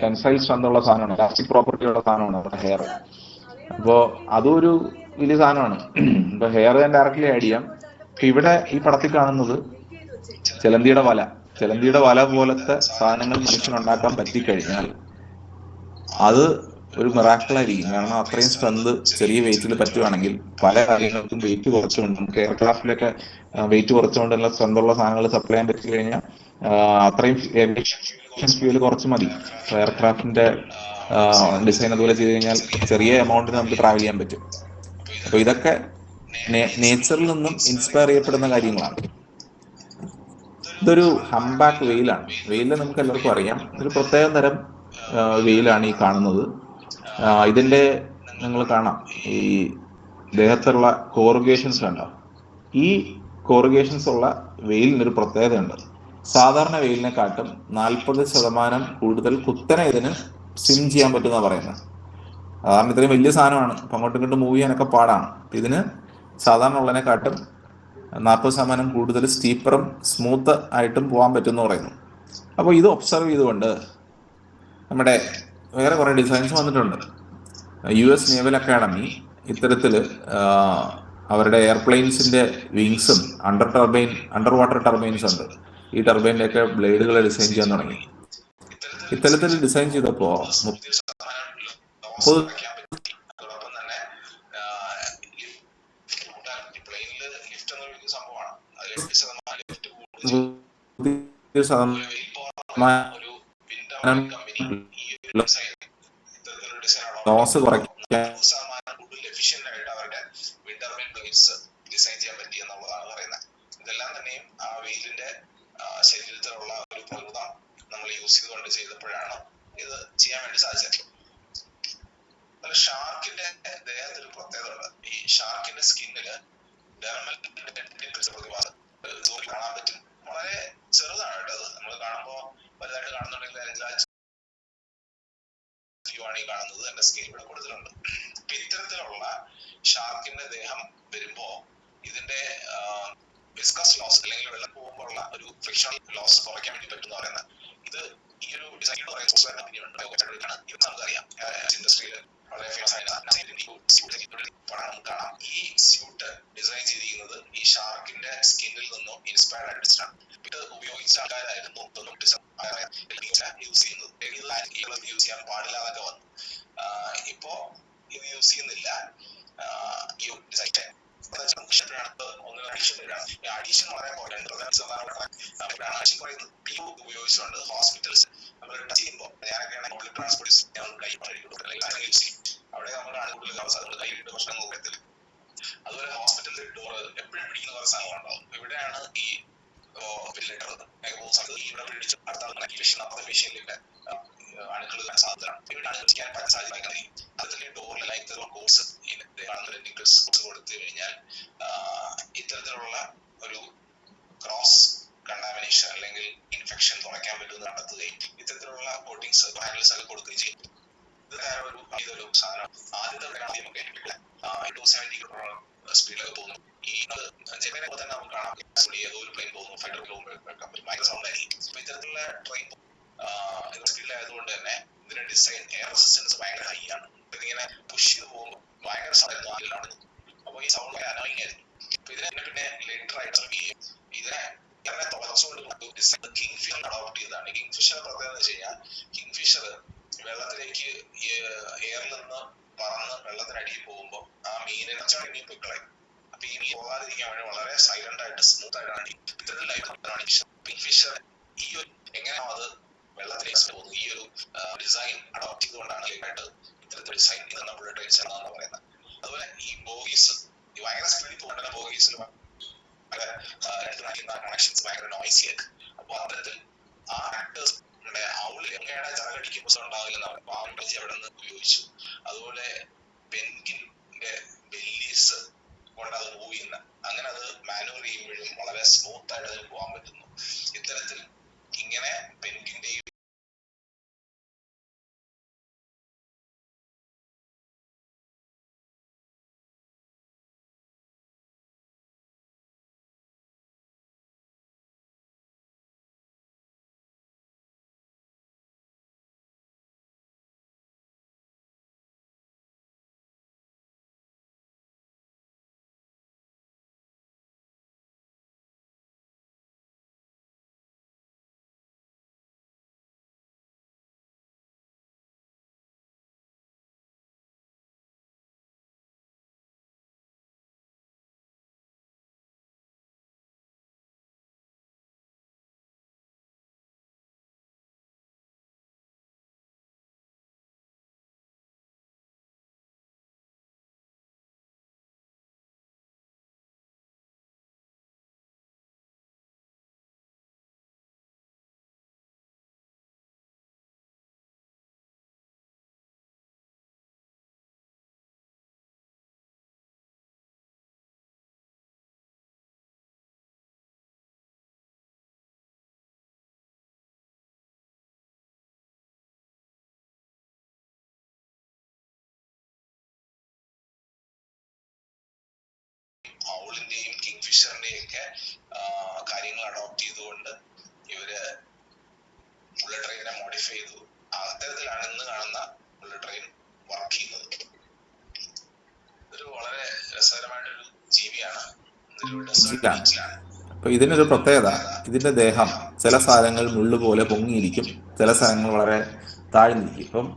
ടെൻസൈൽ സ്ട്രെങ്ത് ഉള്ള സാധനമാണ്, ഇലാസ്റ്റിക് പ്രോപ്പർട്ടി ഉള്ള സാധനമാണ് നമ്മുടെ ഹെയർ. അപ്പോൾ അതും ഒരു വലിയ സാധനമാണ്. ഇപ്പൊ ഹെയർ ഞാൻ ഡയറക്റ്റ്ലി ആഡ് ചെയ്യാം. ഇവിടെ ഈ പടത്തിൽ കാണുന്നത് ചെലന്തിയുടെ വല പോലത്തെ സാധനങ്ങൾ മനുഷ്യനുണ്ടാക്കാൻ പറ്റിക്കഴിഞ്ഞാൽ അത് ഒരു മിറാക്കിളായിരിക്കും. കാരണം അത്രയും സ്ട്രെങ്ത് ചെറിയ വെയിറ്റിൽ പറ്റുവാണെങ്കിൽ പല കാര്യങ്ങൾക്കും വെയിറ്റ് കുറച്ചുകൊണ്ട് നമുക്ക് എയർക്രാഫ്റ്റിലൊക്കെ വെയിറ്റ് കുറച്ചുകൊണ്ടുള്ള സ്ട്രെങ്ത് ഉള്ള സാധനങ്ങൾ സപ്ലൈ ചെയ്യാൻ പറ്റി കഴിഞ്ഞാൽ അത്രയും ഫ്യൂല് കുറച്ച് മതി. എയർക്രാഫ്റ്റിന്റെ ഡിസൈൻ അതുപോലെ ചെയ്ത് കഴിഞ്ഞാൽ ചെറിയ എമൗണ്ടിന് നമുക്ക് ട്രാവൽ ചെയ്യാൻ പറ്റും. അപ്പൊ ഇതൊക്കെ നേച്ചറിൽ നിന്നും ഇൻസ്പയർ ചെയ്യപ്പെടുന്ന കാര്യങ്ങളാണ്. ഇതൊരു ഹംബാക്ക് വെയിലാണ്. വെയില് നമുക്ക് എല്ലാവർക്കും അറിയാം, ഒരു പ്രത്യേക തരം വെയിലാണ് ഈ കാണുന്നത്. ഇതിന്റെ നിങ്ങൾ കാണാം, ഈ ദേഹത്തുള്ള കോറുഗേഷൻസ് കണ്ടോ? ഈ കോറുഗേഷൻസ് ഉള്ള വെയിലിനൊരു പ്രത്യേകതയുണ്ട്. സാധാരണ വെയിലിനെക്കാട്ടും 40% കൂടുതൽ കുത്തനെ ഇതിന് സ്വിം ചെയ്യാൻ പറ്റുന്ന പറയുന്നത്. സാധാരണ ഇത്രയും വലിയ സാധനമാണ്, അപ്പം അങ്ങോട്ടും ഇങ്ങോട്ടും മൂവ് ചെയ്യാനൊക്കെ പാടാണ്. ഇതിന് സാധാരണ ഉള്ളതിനെക്കാട്ടും 40% കൂടുതൽ സ്റ്റീപ്പറും സ്മൂത്ത് ആയിട്ടും പോകാൻ പറ്റുമെന്ന് പറയുന്നു. അപ്പോൾ ഇത് ഒബ്സർവ് ചെയ്തുകൊണ്ട് നമ്മുടെ വേറെ കുറേ ഡിസൈൻസ് വന്നിട്ടുണ്ട്. US നേവൽ അക്കാഡമി ഇത്തരത്തിൽ അവരുടെ എയർപ്ലെയിൻസിന്റെ വിങ്സും അണ്ടർ വാട്ടർ ടർബൈൻസ് ഉണ്ട്. ഈ ടർബൈനിൻ്റെയൊക്കെ ബ്ലേഡുകൾ ഡിസൈൻ ചെയ്യാൻ തുടങ്ങി. ഇത്തരത്തിൽ ഡിസൈൻ ചെയ്തപ്പോൾ 30 വയ്ക്കാൻ പറ്റി. അതോടൊപ്പം തന്നെ പ്ലെയിനിൽ ലിഫ്റ്റ് എന്ന് വിളിക്കുന്ന സംഭവമാണ്. അതിൽ 8% ലിഫ്റ്റ് കൂടുതൽ ഒരു വിൻഡ് കമ്പനി ഈ ഒരു ഡിസൈൻ ഇത്തരത്തിലുള്ള ഡിസൈൻ ലോസ് കുറയ്ക്കാൻ 30% കൂടുതൽ എഫിഷ്യന്റ് ആയിട്ട് അവരുടെ വിൻഡ് ടർബൈൻ പ്ലേറ്റ്സ് ഡിസൈൻ ചെയ്യാൻ പറ്റി എന്നുള്ളതാണ് പറയുന്നത്. ഇതെല്ലാം തന്നെയും ആ വെയിലിന്റെ ശരീരത്തിലുള്ള ഒരു പ്രകൃതം നമ്മൾ യൂസ് ചെയ്തുകൊണ്ട് ചെയ്തപ്പോഴാണ് ഇത് ചെയ്യാൻ വേണ്ടി സാധിച്ചത്. ഷാർക്കിന്റെ ദേഹത്തൊരു പ്രത്യേകത ഉണ്ട്. ഈ ഷാർക്കിന്റെ സ്കിന്നില് ഡെർമൽ പ്രതിഭാസം കാണാൻ പറ്റും. വളരെ ചെറുതാണ് കേട്ടോ. അത് നമ്മൾ കാണുമ്പോൾ വലുതായിട്ട് കാണുന്നുണ്ടെങ്കിൽ ആണ് ഈ കാണുന്നത്. എന്റെ സ്കെയിൽ ഇവിടെ കൂടുതലുണ്ട്. അപ്പൊ ഇത്തരത്തിലുള്ള ഷാർക്കിന്റെ ദേഹം വരുമ്പോ ഇതിന്റെ വിസ്കസ് ലോസ് അല്ലെങ്കിൽ വെള്ളം പോകുമ്പോൾ ഉള്ള ഒരു ഫ്രിക്ഷൻ ലോസ് കുറയ്ക്കാൻ വേണ്ടി പറ്റും എന്ന് പറയുന്നത്. ഇത് ഈ ഒരു ഡിസൈൻ എന്ന് പറയുന്ന സോഫ്റ്റ്വെയർ കമ്പനിയുണ്ട്. ഇത് നമുക്കറിയാം ഇൻഡസ്ട്രിയിൽ വളരെ ഫേമസ് ആയിട്ട് കാണാം. ഈ സ്യൂട്ട് ഡിസൈൻ ചെയ്തിരിക്കുന്നത് ഈ ഷാർക്കിന്റെ സ്കിന്നിൽ നിന്നും ഇൻസ്പയർഡ് ആയിട്ടാണ്. ഇത് ഉപയോഗിച്ച ആൾക്കാരായിരുന്നു യൂസ് ചെയ്യുന്നത്. യൂസ് ചെയ്യാൻ പാടില്ല എന്നൊക്കെ വന്നു. ഇപ്പോ ഇത് യൂസ് ചെയ്യുന്നില്ല. ഈ ഡിസൈൻ അഡീഷൻ വളരെ ഉപയോഗിച്ചുകൊണ്ട് ഹോസ്പിറ്റൽസ് നമ്മൾ ടച്ച് ചെയ്യുമ്പോൾ ഞാനൊക്കെയാണ് പബ്ലിക് ട്രാൻസ്പോർട്ട് കൈ യൂസ് ചെയ്യും. അവിടെ നമ്മളാണ് കൂടുതൽ അവസ്ഥ കൈയിട്ട് ഭക്ഷണം നോക്കത്തില്ല. അതുപോലെ ഹോസ്പിറ്റലിൽ ഡോറ് എപ്പോഴും പിടിക്കുന്ന കുറേ സാധനങ്ങളുണ്ടാവും. ഇവിടെയാണ് ഈ വെന്റിലേറ്റർ ഇവിടെ പിടിച്ച് അടുത്ത ഫേഷ്യലിന്റെ അണുക്കൾ സാധ്യതയാണ്. ഇവിടെ അണുക്കൾ ചെയ്യാൻ സാധ്യത. അതിൽ ഡോറിൽ കോഴ്സ് കൊടുത്തു കഴിഞ്ഞാൽ ഇത്തരത്തിലുള്ള ഒരു ക്രോസ് കണ്ടാമിനേഷൻ അല്ലെങ്കിൽ ഇൻഫെക്ഷൻ കുറയ്ക്കാൻ പറ്റുമെന്ന് കണ്ടെത്തുകയും ഇത്തരത്തിലുള്ള കോട്ടിങ്സ് പാനൽസ് ഒക്കെ കൊടുക്കുകയും ചെയ്യും. ഇതൊരു സാധനം ആദ്യമൊക്കെ 270 km സ്പീഡിലൊക്കെ പോകുന്നു. ഈ ജെമിനെ തന്നെ നമുക്ക് കാണാം. ഏതോ ഒരു പ്ലെയിൻ പോകുന്നു 5 km ഭയങ്കര സൗണ്ട് ആയിരിക്കും. അപ്പൊ ഇത്തരത്തിലുള്ള ട്രെയിൻ സ്പീഡിലായതുകൊണ്ട് തന്നെ ഇതിന്റെ ഡിസൈൻ എയർ റെസിസ്റ്റൻസ് ഭയങ്കര ഹൈ ആണ്. ഇതിങ്ങനെ പുഷ് ചെയ്ത് പോകുമ്പോൾ ഭയങ്കര സൗണ്ട്. അപ്പൊ ഈ സൗണ്ട് ഭയങ്കര അനോയിങ് ആയിരുന്നു. അപ്പൊ ഇതിനെ പിന്നെ ലേറ്റർ ആയിട്ട് ഇതിനെ തുളച്ചുകൊണ്ട് കിങ് ഫിഷർ അഡോപ്റ്റ് ചെയ്തതാണ്. കിങ് ഫിഷർ പ്രത്യേകത എന്ന് വെച്ച് കഴിഞ്ഞാൽ കിങ് ഫിഷർ വെള്ളത്തിലേക്ക് എയറിൽ നിന്ന് പറന്ന് വെള്ളത്തിനടിയിൽ പോകുമ്പോൾ ആ മീനിനെ പോയി കളയും. അപ്പൊ ഈ മീൻ പോകാതിരിക്കാൻ വേണ്ടി വളരെ സൈലന്റ് ആയിട്ട് സ്മൂത്ത് ആയിട്ടാണ് ഇത്തരത്തിൽ കിങ് ഫിഷർ ഈ ഒരു എങ്ങനെയാണോ അത് വെള്ളത്തിലേക്ക് പോകുന്നത് ഈ ഒരു ഡിസൈൻ അഡോപ്റ്റ് ചെയ്തുകൊണ്ടാണ് ഇത്തരത്തിൽ ഡിസൈൻ നമ്മൾ ട്രെയിൻസ് ആണെന്ന് പറയുന്നത്. അതുപോലെ ഈ ബോഗീസ് ഭയങ്കര സ്പീഡിൽ പോകേണ്ട ബോഗീസിൽ കണക്ഷൻസ് ഭയങ്കര നോയ്സി ആയിട്ട്. അപ്പൊ അത്തരത്തിൽ ആ ആക്ടേഴ്സിന്റെ ഔളിൽ എങ്ങനെയാണ് ചിറകടിക്കുമ്പോൾ ഉണ്ടാവില്ലെന്ന് അവിടെ നിന്ന് ഉപയോഗിച്ചു. അതുപോലെ പെൻഗിന്റെ ബെല്ലീസ് കൊണ്ട് അത് മൂവ് ചെയ്യുന്ന അങ്ങനെ അത് മാനുവർ ചെയ്യുമ്പോഴും വളരെ സ്മൂത്ത് ആയിട്ട് അതിന് പോകാൻ പറ്റുന്നു. ഇത്തരത്തിൽ ഇങ്ങനെ പെൻഗിന്റെയും മാർലിന്റെയും കിങ് ഫിഷറിന്റെയും ഒക്കെ കാര്യങ്ങൾ അഡോപ്റ്റ് ചെയ്തുകൊണ്ട് ഇവര് ബുള്ളറ്റ് ട്രെയിനിനെ മോഡിഫൈ ചെയ്തു. അത്തരത്തിലാണ് ഇന്ന് കാണുന്ന ബുള്ളറ്റ് ട്രെയിൻ വർക്ക് ചെയ്യുന്നത്. ഇതൊരു വളരെ രസകരമായിട്ടൊരു ജീവിയാണ്. ഇതൊരു ഡെസേർട്ട് ബീച്ചിലാണ്. അപ്പൊ ഇതിനൊരു പ്രത്യേകത, ഇതിന്റെ ദേഹം ചില സ്ഥലങ്ങളിൽ മുള്ളു പോലെ പൊങ്ങിയിരിക്കും, ചില സ്ഥലങ്ങൾ വളരെ താഴ്ന്നിരിക്കും. ഇപ്പം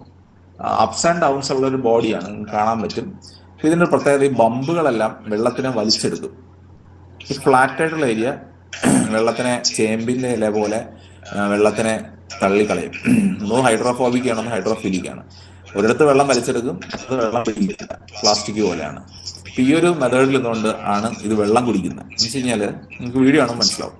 അപ്സ് ആൻഡ് ഡൗൺസ് ഉള്ള ഒരു ബോഡിയാണ്, നിങ്ങൾക്ക് കാണാൻ പറ്റും. അപ്പൊ ഇതിന്റെ പ്രത്യേകത ഈ ബമ്പുകളെല്ലാം വെള്ളത്തിനെ വലിച്ചെടുക്കും. ഈ ഫ്ലാറ്റ് ആയിട്ടുള്ള ഏരിയ വെള്ളത്തിനെ ചേമ്പിന്റെ ഇല പോലെ വെള്ളത്തിനെ തള്ളിക്കളയും. ഒന്ന് ഹൈഡ്രോഫോബിക് ആണ്, ഒന്ന് ഹൈഡ്രോഫിലിക് ആണ്. ഒരിടത്ത് വെള്ളം വലിച്ചെടുക്കും, അത് വെള്ളം പിടിക്കില്ല, പ്ലാസ്റ്റിക് പോലെയാണ്. അപ്പൊ ഈ ഒരു മെത്തേഡിൽ നിന്നുകൊണ്ട് ആണ് ഇത് വെള്ളം കുടിക്കുന്നത്. എന്ന് വെച്ച് കഴിഞ്ഞാല് നിങ്ങൾക്ക് വീഡിയോ ആണോ മനസ്സിലാവും.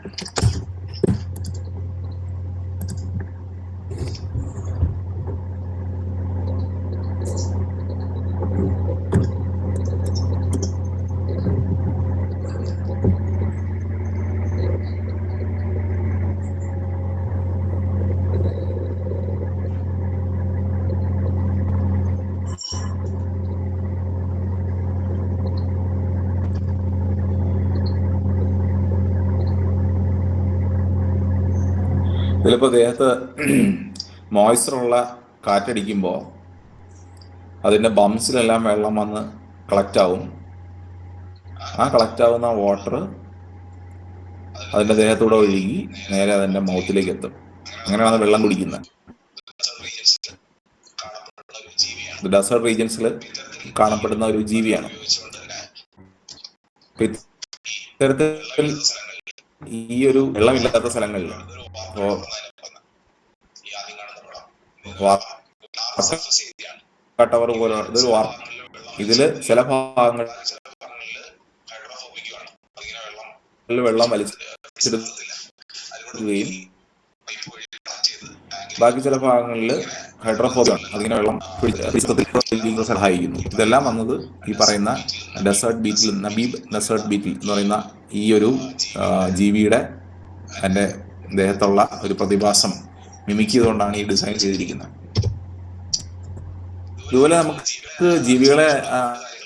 ഇതിലിപ്പോ ദേഹത്ത് മോയ്സ്ചറുള്ള കാറ്റടിക്കുമ്പോൾ അതിന്റെ ബംസിലെല്ലാം വെള്ളം വന്ന് കളക്ട് ആവും. ആ കളക്ട് ആവുന്ന വാട്ടർ അതിന്റെ ദേഹത്തൂടെ ഒഴുകി നേരെ അതിന്റെ മൗത്തിലേക്ക് എത്തും. അങ്ങനെയാണ് വെള്ളം കുടിക്കുന്നത്. ഡെസേർട്ട് റീജിയൻസിൽ കാണപ്പെടുന്ന ഒരു ജീവിയാണ്. ഇത്തരത്തിൽ ഈ ഒരു വെള്ളമില്ലാത്ത സ്ഥലങ്ങളിൽ ടവർ പോലെ ഇതൊരു ഇതില് ചില ഭാഗങ്ങളിൽ വെള്ളം വലിച്ചെടുക്കുകയും ബാക്കി ചില ഭാഗങ്ങളിൽ ഹൈഡ്രോഫോബിയാണ്, അതിങ്ങനെ വെള്ളം പിടിച്ച് സഹായിക്കുന്നു. ഇതെല്ലാം വന്നത് ഈ പറയുന്ന ഡെസേർട്ട് ബീറ്റിൽ, നബീബ് ഡെസേർട്ട് ബീറ്റിൽ എന്ന് പറയുന്ന ഈ ഒരു ജീവിയുടെ എൻ്റെ ദേഹത്തുള്ള ഒരു പ്രതിഭാസം മിമിക് ചെയ്തുകൊണ്ടാണ് ഈ ഡിസൈൻ ചെയ്തിരിക്കുന്നത്. ഇതുപോലെ നമുക്ക് ജീവികളെ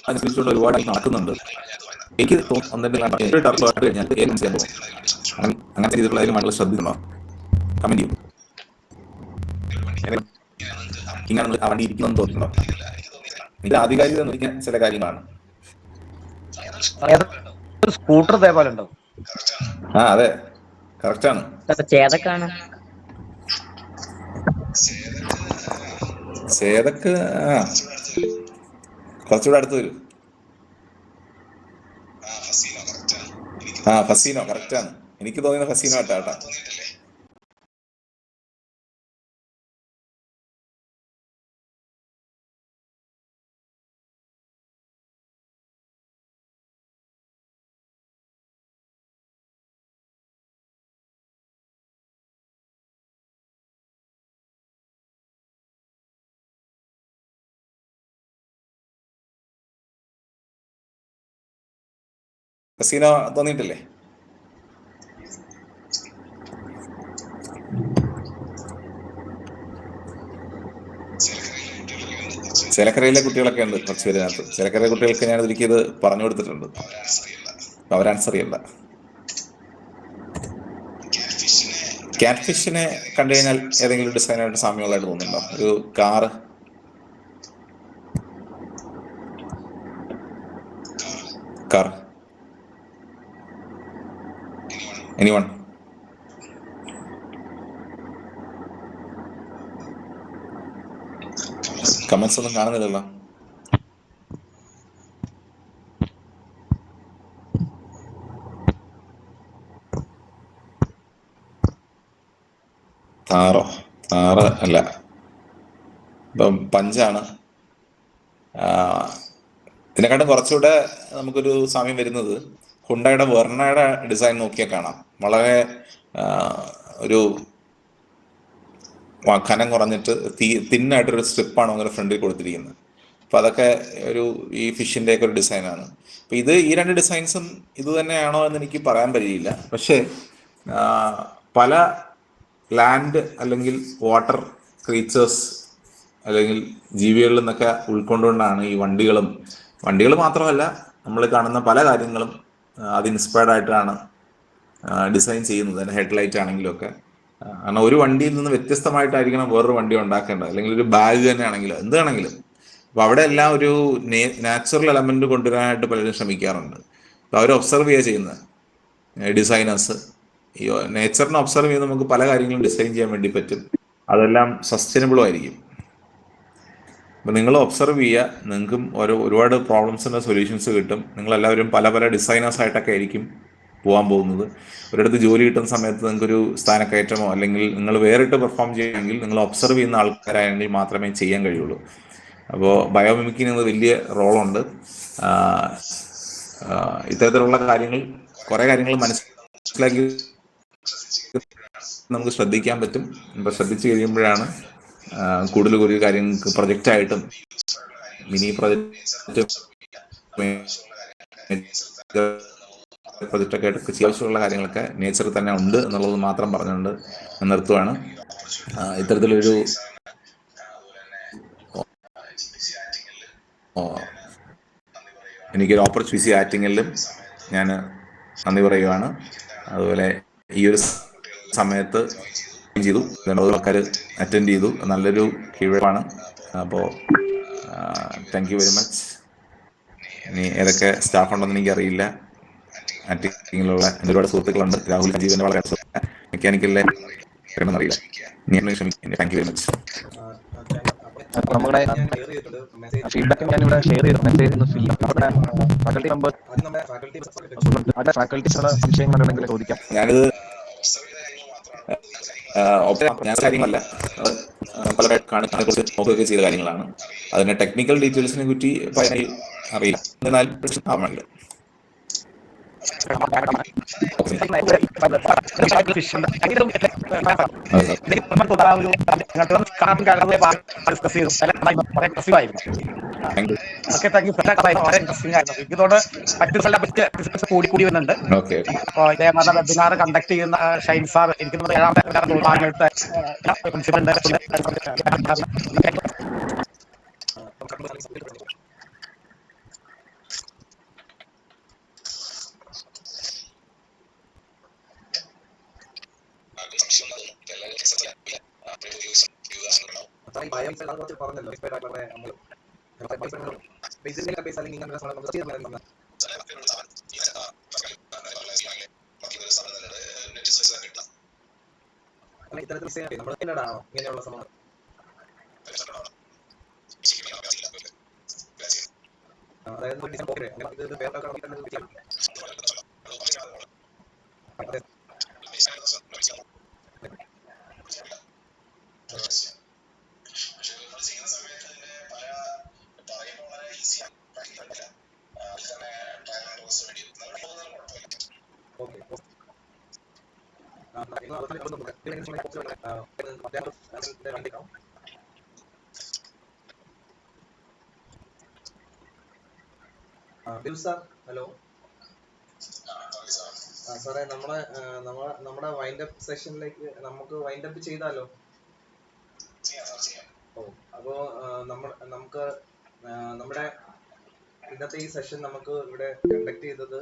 അനുസരിച്ചുകൊണ്ട് ഒരുപാട് നടക്കുന്നുണ്ട്. എനിക്ക് അങ്ങനെ ചെയ്തിട്ടുള്ളതിന് വളരെ ശ്രദ്ധിക്കണോ? കമന്റ് ചെയ്യും. ഇങ്ങനെ വണ്ടി ഇരിക്കുമെന്ന് തോന്നുന്നുണ്ടോ? ഇത് ആധികാരികത നോക്കിയാൽ ചില കാര്യങ്ങളാണ്. സ്കൂട്ടർ ഇതേപോലെ ഉണ്ടോ? അതെ, കറക്റ്റാണ്. ചേതക്ക് കുറച്ചുകൂടെ അടുത്ത് വരും. ഫസീനോ കറക്റ്റാണ്. എനിക്ക് തോന്നിയത് ഫസീനോ ആട്ടാ. ഫസീനോ തോന്നിയിട്ടില്ലേ? ചേലക്കരയിലെ കുട്ടികളൊക്കെ ഉണ്ട് കുറച്ച് പേരിനകത്ത്. ചേലക്കരയിലെ കുട്ടികൾക്ക് ഞാൻ ഒരിക്കൽ ഇത് പറഞ്ഞു കൊടുത്തിട്ടുണ്ട്, അവർ ആൻസർ ചെയ്യണ്ട. ക്യാറ്റ് ഫിഷിനെ കണ്ടു കഴിഞ്ഞാൽ ഏതെങ്കിലും ഡിസൈനായിട്ട് സാമ്യമുള്ളതായിട്ട് തോന്നുന്നുണ്ടോ? ഒരു കാർ എനിവൺ? കമന്റ്സ് ഒന്നും കാണുന്നില്ലല്ലോ. താറ് അല്ല, ഇപ്പം പഞ്ചാണ്. ഇതിനെക്കാട്ടും കുറച്ചുകൂടെ നമുക്കൊരു സാമ്യം വരുന്നത് ഹുണ്ടായുടെ വെർണയുടെ ഡിസൈൻ നോക്കിയാൽ കാണാം. വളരെ ഒരു കനം കുറഞ്ഞിട്ട് തിന്നായിട്ടൊരു സ്ട്രിപ്പാണ് അങ്ങനെ ഫ്രണ്ടിൽ കൊടുത്തിരിക്കുന്നത്. അപ്പം അതൊക്കെ ഒരു ഈ ഫിഷിൻ്റെ ഒക്കെ ഒരു ഡിസൈനാണ്. അപ്പം ഈ രണ്ട് ഡിസൈൻസും ഇത് തന്നെയാണോ എന്ന് എനിക്ക് പറയാൻ കഴിയില്ല. പക്ഷേ പല ലാൻഡ് അല്ലെങ്കിൽ വാട്ടർ ക്രീച്ചേഴ്സ് അല്ലെങ്കിൽ ജീവികളിൽ നിന്നൊക്കെ ഉൾക്കൊണ്ടുകൊണ്ടാണ് ഈ വണ്ടികൾ മാത്രമല്ല നമ്മൾ കാണുന്ന പല കാര്യങ്ങളും അത് ഇൻസ്പയർഡ് ആയിട്ടാണ് ഡിസൈൻ ചെയ്യുന്നത്. അതിൻ്റെ ഹെഡ്ലൈറ്റ് ആണെങ്കിലും ഒക്കെ. കാരണം ഒരു വണ്ടിയിൽ നിന്ന് വ്യത്യസ്തമായിട്ടായിരിക്കണം വേറൊരു വണ്ടി ഉണ്ടാക്കേണ്ടത്, അല്ലെങ്കിൽ ഒരു ബാഗ് തന്നെ ആണെങ്കിലും എന്താണെങ്കിലും. അപ്പോൾ അവിടെ എല്ലാം ഒരു നാച്ചുറൽ എലമെന്റ് കൊണ്ടുവരാനായിട്ട് പലരും ശ്രമിക്കാറുണ്ട്. അപ്പോൾ അവർ ഒബ്സർവ് ചെയ്യുക ചെയ്യുന്നത് ഡിസൈനേഴ്സ്. ഈ നേച്ചറിനെ ഒബ്സർവ് ചെയ്ത് നമുക്ക് പല കാര്യങ്ങളും ഡിസൈൻ ചെയ്യാൻ വേണ്ടി പറ്റും. അതെല്ലാം സസ്റ്റൈനബിളും ആയിരിക്കും. അപ്പോൾ നിങ്ങൾ ഒബ്സർവ് ചെയ്യുക, നിങ്ങൾക്കും ഒരുപാട് പ്രോബ്ലംസിൻ്റെ സൊല്യൂഷൻസ് കിട്ടും. നിങ്ങളെല്ലാവരും പല പല ഡിസൈനേഴ്സ് ആയിട്ടൊക്കെ ആയിരിക്കും പോകാൻ പോകുന്നത്. ഒരിടത്ത് ജോലി കിട്ടുന്ന സമയത്ത് നിങ്ങൾക്കൊരു സ്ഥാനക്കയറ്റമോ അല്ലെങ്കിൽ നിങ്ങൾ വേറിട്ട് പെർഫോം ചെയ്യണമെങ്കിൽ നിങ്ങൾ ഒബ്സർവ് ചെയ്യുന്ന ആൾക്കാരായെങ്കിൽ മാത്രമേ ചെയ്യാൻ കഴിയുള്ളൂ. അപ്പോൾ ബയോമിമിക്കിന് വലിയ റോളുണ്ട്. ഇത്തരത്തിലുള്ള കാര്യങ്ങൾ കുറേ കാര്യങ്ങൾ മനസ്സിലാക്കി നമുക്ക് ശ്രദ്ധിക്കാൻ പറ്റും. ഇപ്പോൾ ശ്രദ്ധിച്ചു കഴിയുമ്പോഴാണ് കൂടുതൽ കൂടുതൽ കാര്യങ്ങൾക്ക് പ്രൊജക്റ്റായിട്ടും മിനി പ്രൊജക്റ്റ് പ്രൊജക്റ്റൊക്കെ ആയിട്ട് ആവശ്യമുള്ള കാര്യങ്ങളൊക്കെ നേച്ചറിൽ തന്നെ ഉണ്ട് എന്നുള്ളത് മാത്രം പറഞ്ഞുകൊണ്ട് നിർത്തുവാണ്. ഇത്തരത്തിലൊരു എനിക്കൊരു ഓപ്പർച്യൂണിറ്റി ആറ്റിങ്ങലിലും ഞാൻ നന്ദി പറയുകയാണ്. അതുപോലെ ഈ ഒരു സമയത്ത് ചെയ്തു, ആൾക്കാർ അറ്റൻഡ് ചെയ്തു, നല്ലൊരു കീഴ്വഴപ്പാണ്. അപ്പോൾ താങ്ക് യു വെരി മച്ച്. ഇനി ഏതൊക്കെ സ്റ്റാഫ് ഉണ്ടെന്ന് എനിക്കറിയില്ല. ആറ്റിങ്ങിലുള്ള ഒരുപാട് സുഹൃത്തുക്കളുണ്ട്. രാഹുൽ ജീവൻ്റെ വളരെ മെക്കാനിക്കലിലെ അറിയില്ല. Thank you very much. നമ്മുടെ ഫീഡ്ബാക്ക് ഞാൻ ഇവിടെ ഷെയർ ചെയ്തു. മെസ്സേജ് ഫാക്കൽറ്റി നമ്പർ ഫാക്കൽറ്റീസുള്ള വിഷയങ്ങളുണ്ടെങ്കിൽ ചോദിക്കാം. ഞാനിത് ഞാൻ കാര്യങ്ങളല്ല, പല കുറിച്ച് നോക്കുകയൊക്കെ ചെയ്ത കാര്യങ്ങളാണ്. അതിന്റെ ടെക്നിക്കൽ ഡീറ്റെയിൽസിനെ പറ്റി അറിയില്ല. എന്നാൽ ആവണല്ലോ. ഇതോട് മറ്റു കൂടി വരുന്നുണ്ട്. അപ്പോൾ ഇതേമാതിരി വെബിനാർ കണ്ടക്ട് ചെയ്യുന്ന ഷൈൻ സാർ എനിക്ക് ഇങ്ങനെയുള്ള സംഭവം ഹലോ സാറേ, നമ്മുടെ വൈൻഡപ്പ് സെഷനിലേക്ക് നമുക്ക് വൈൻഡപ്പ് ചെയ്താലോ? അപ്പോ നമുക്ക് നമ്മുടെ ഇന്നത്തെ ഈ സെഷൻ നമുക്ക് ഇവിടെ കണ്ടക്ട് ചെയ്തത്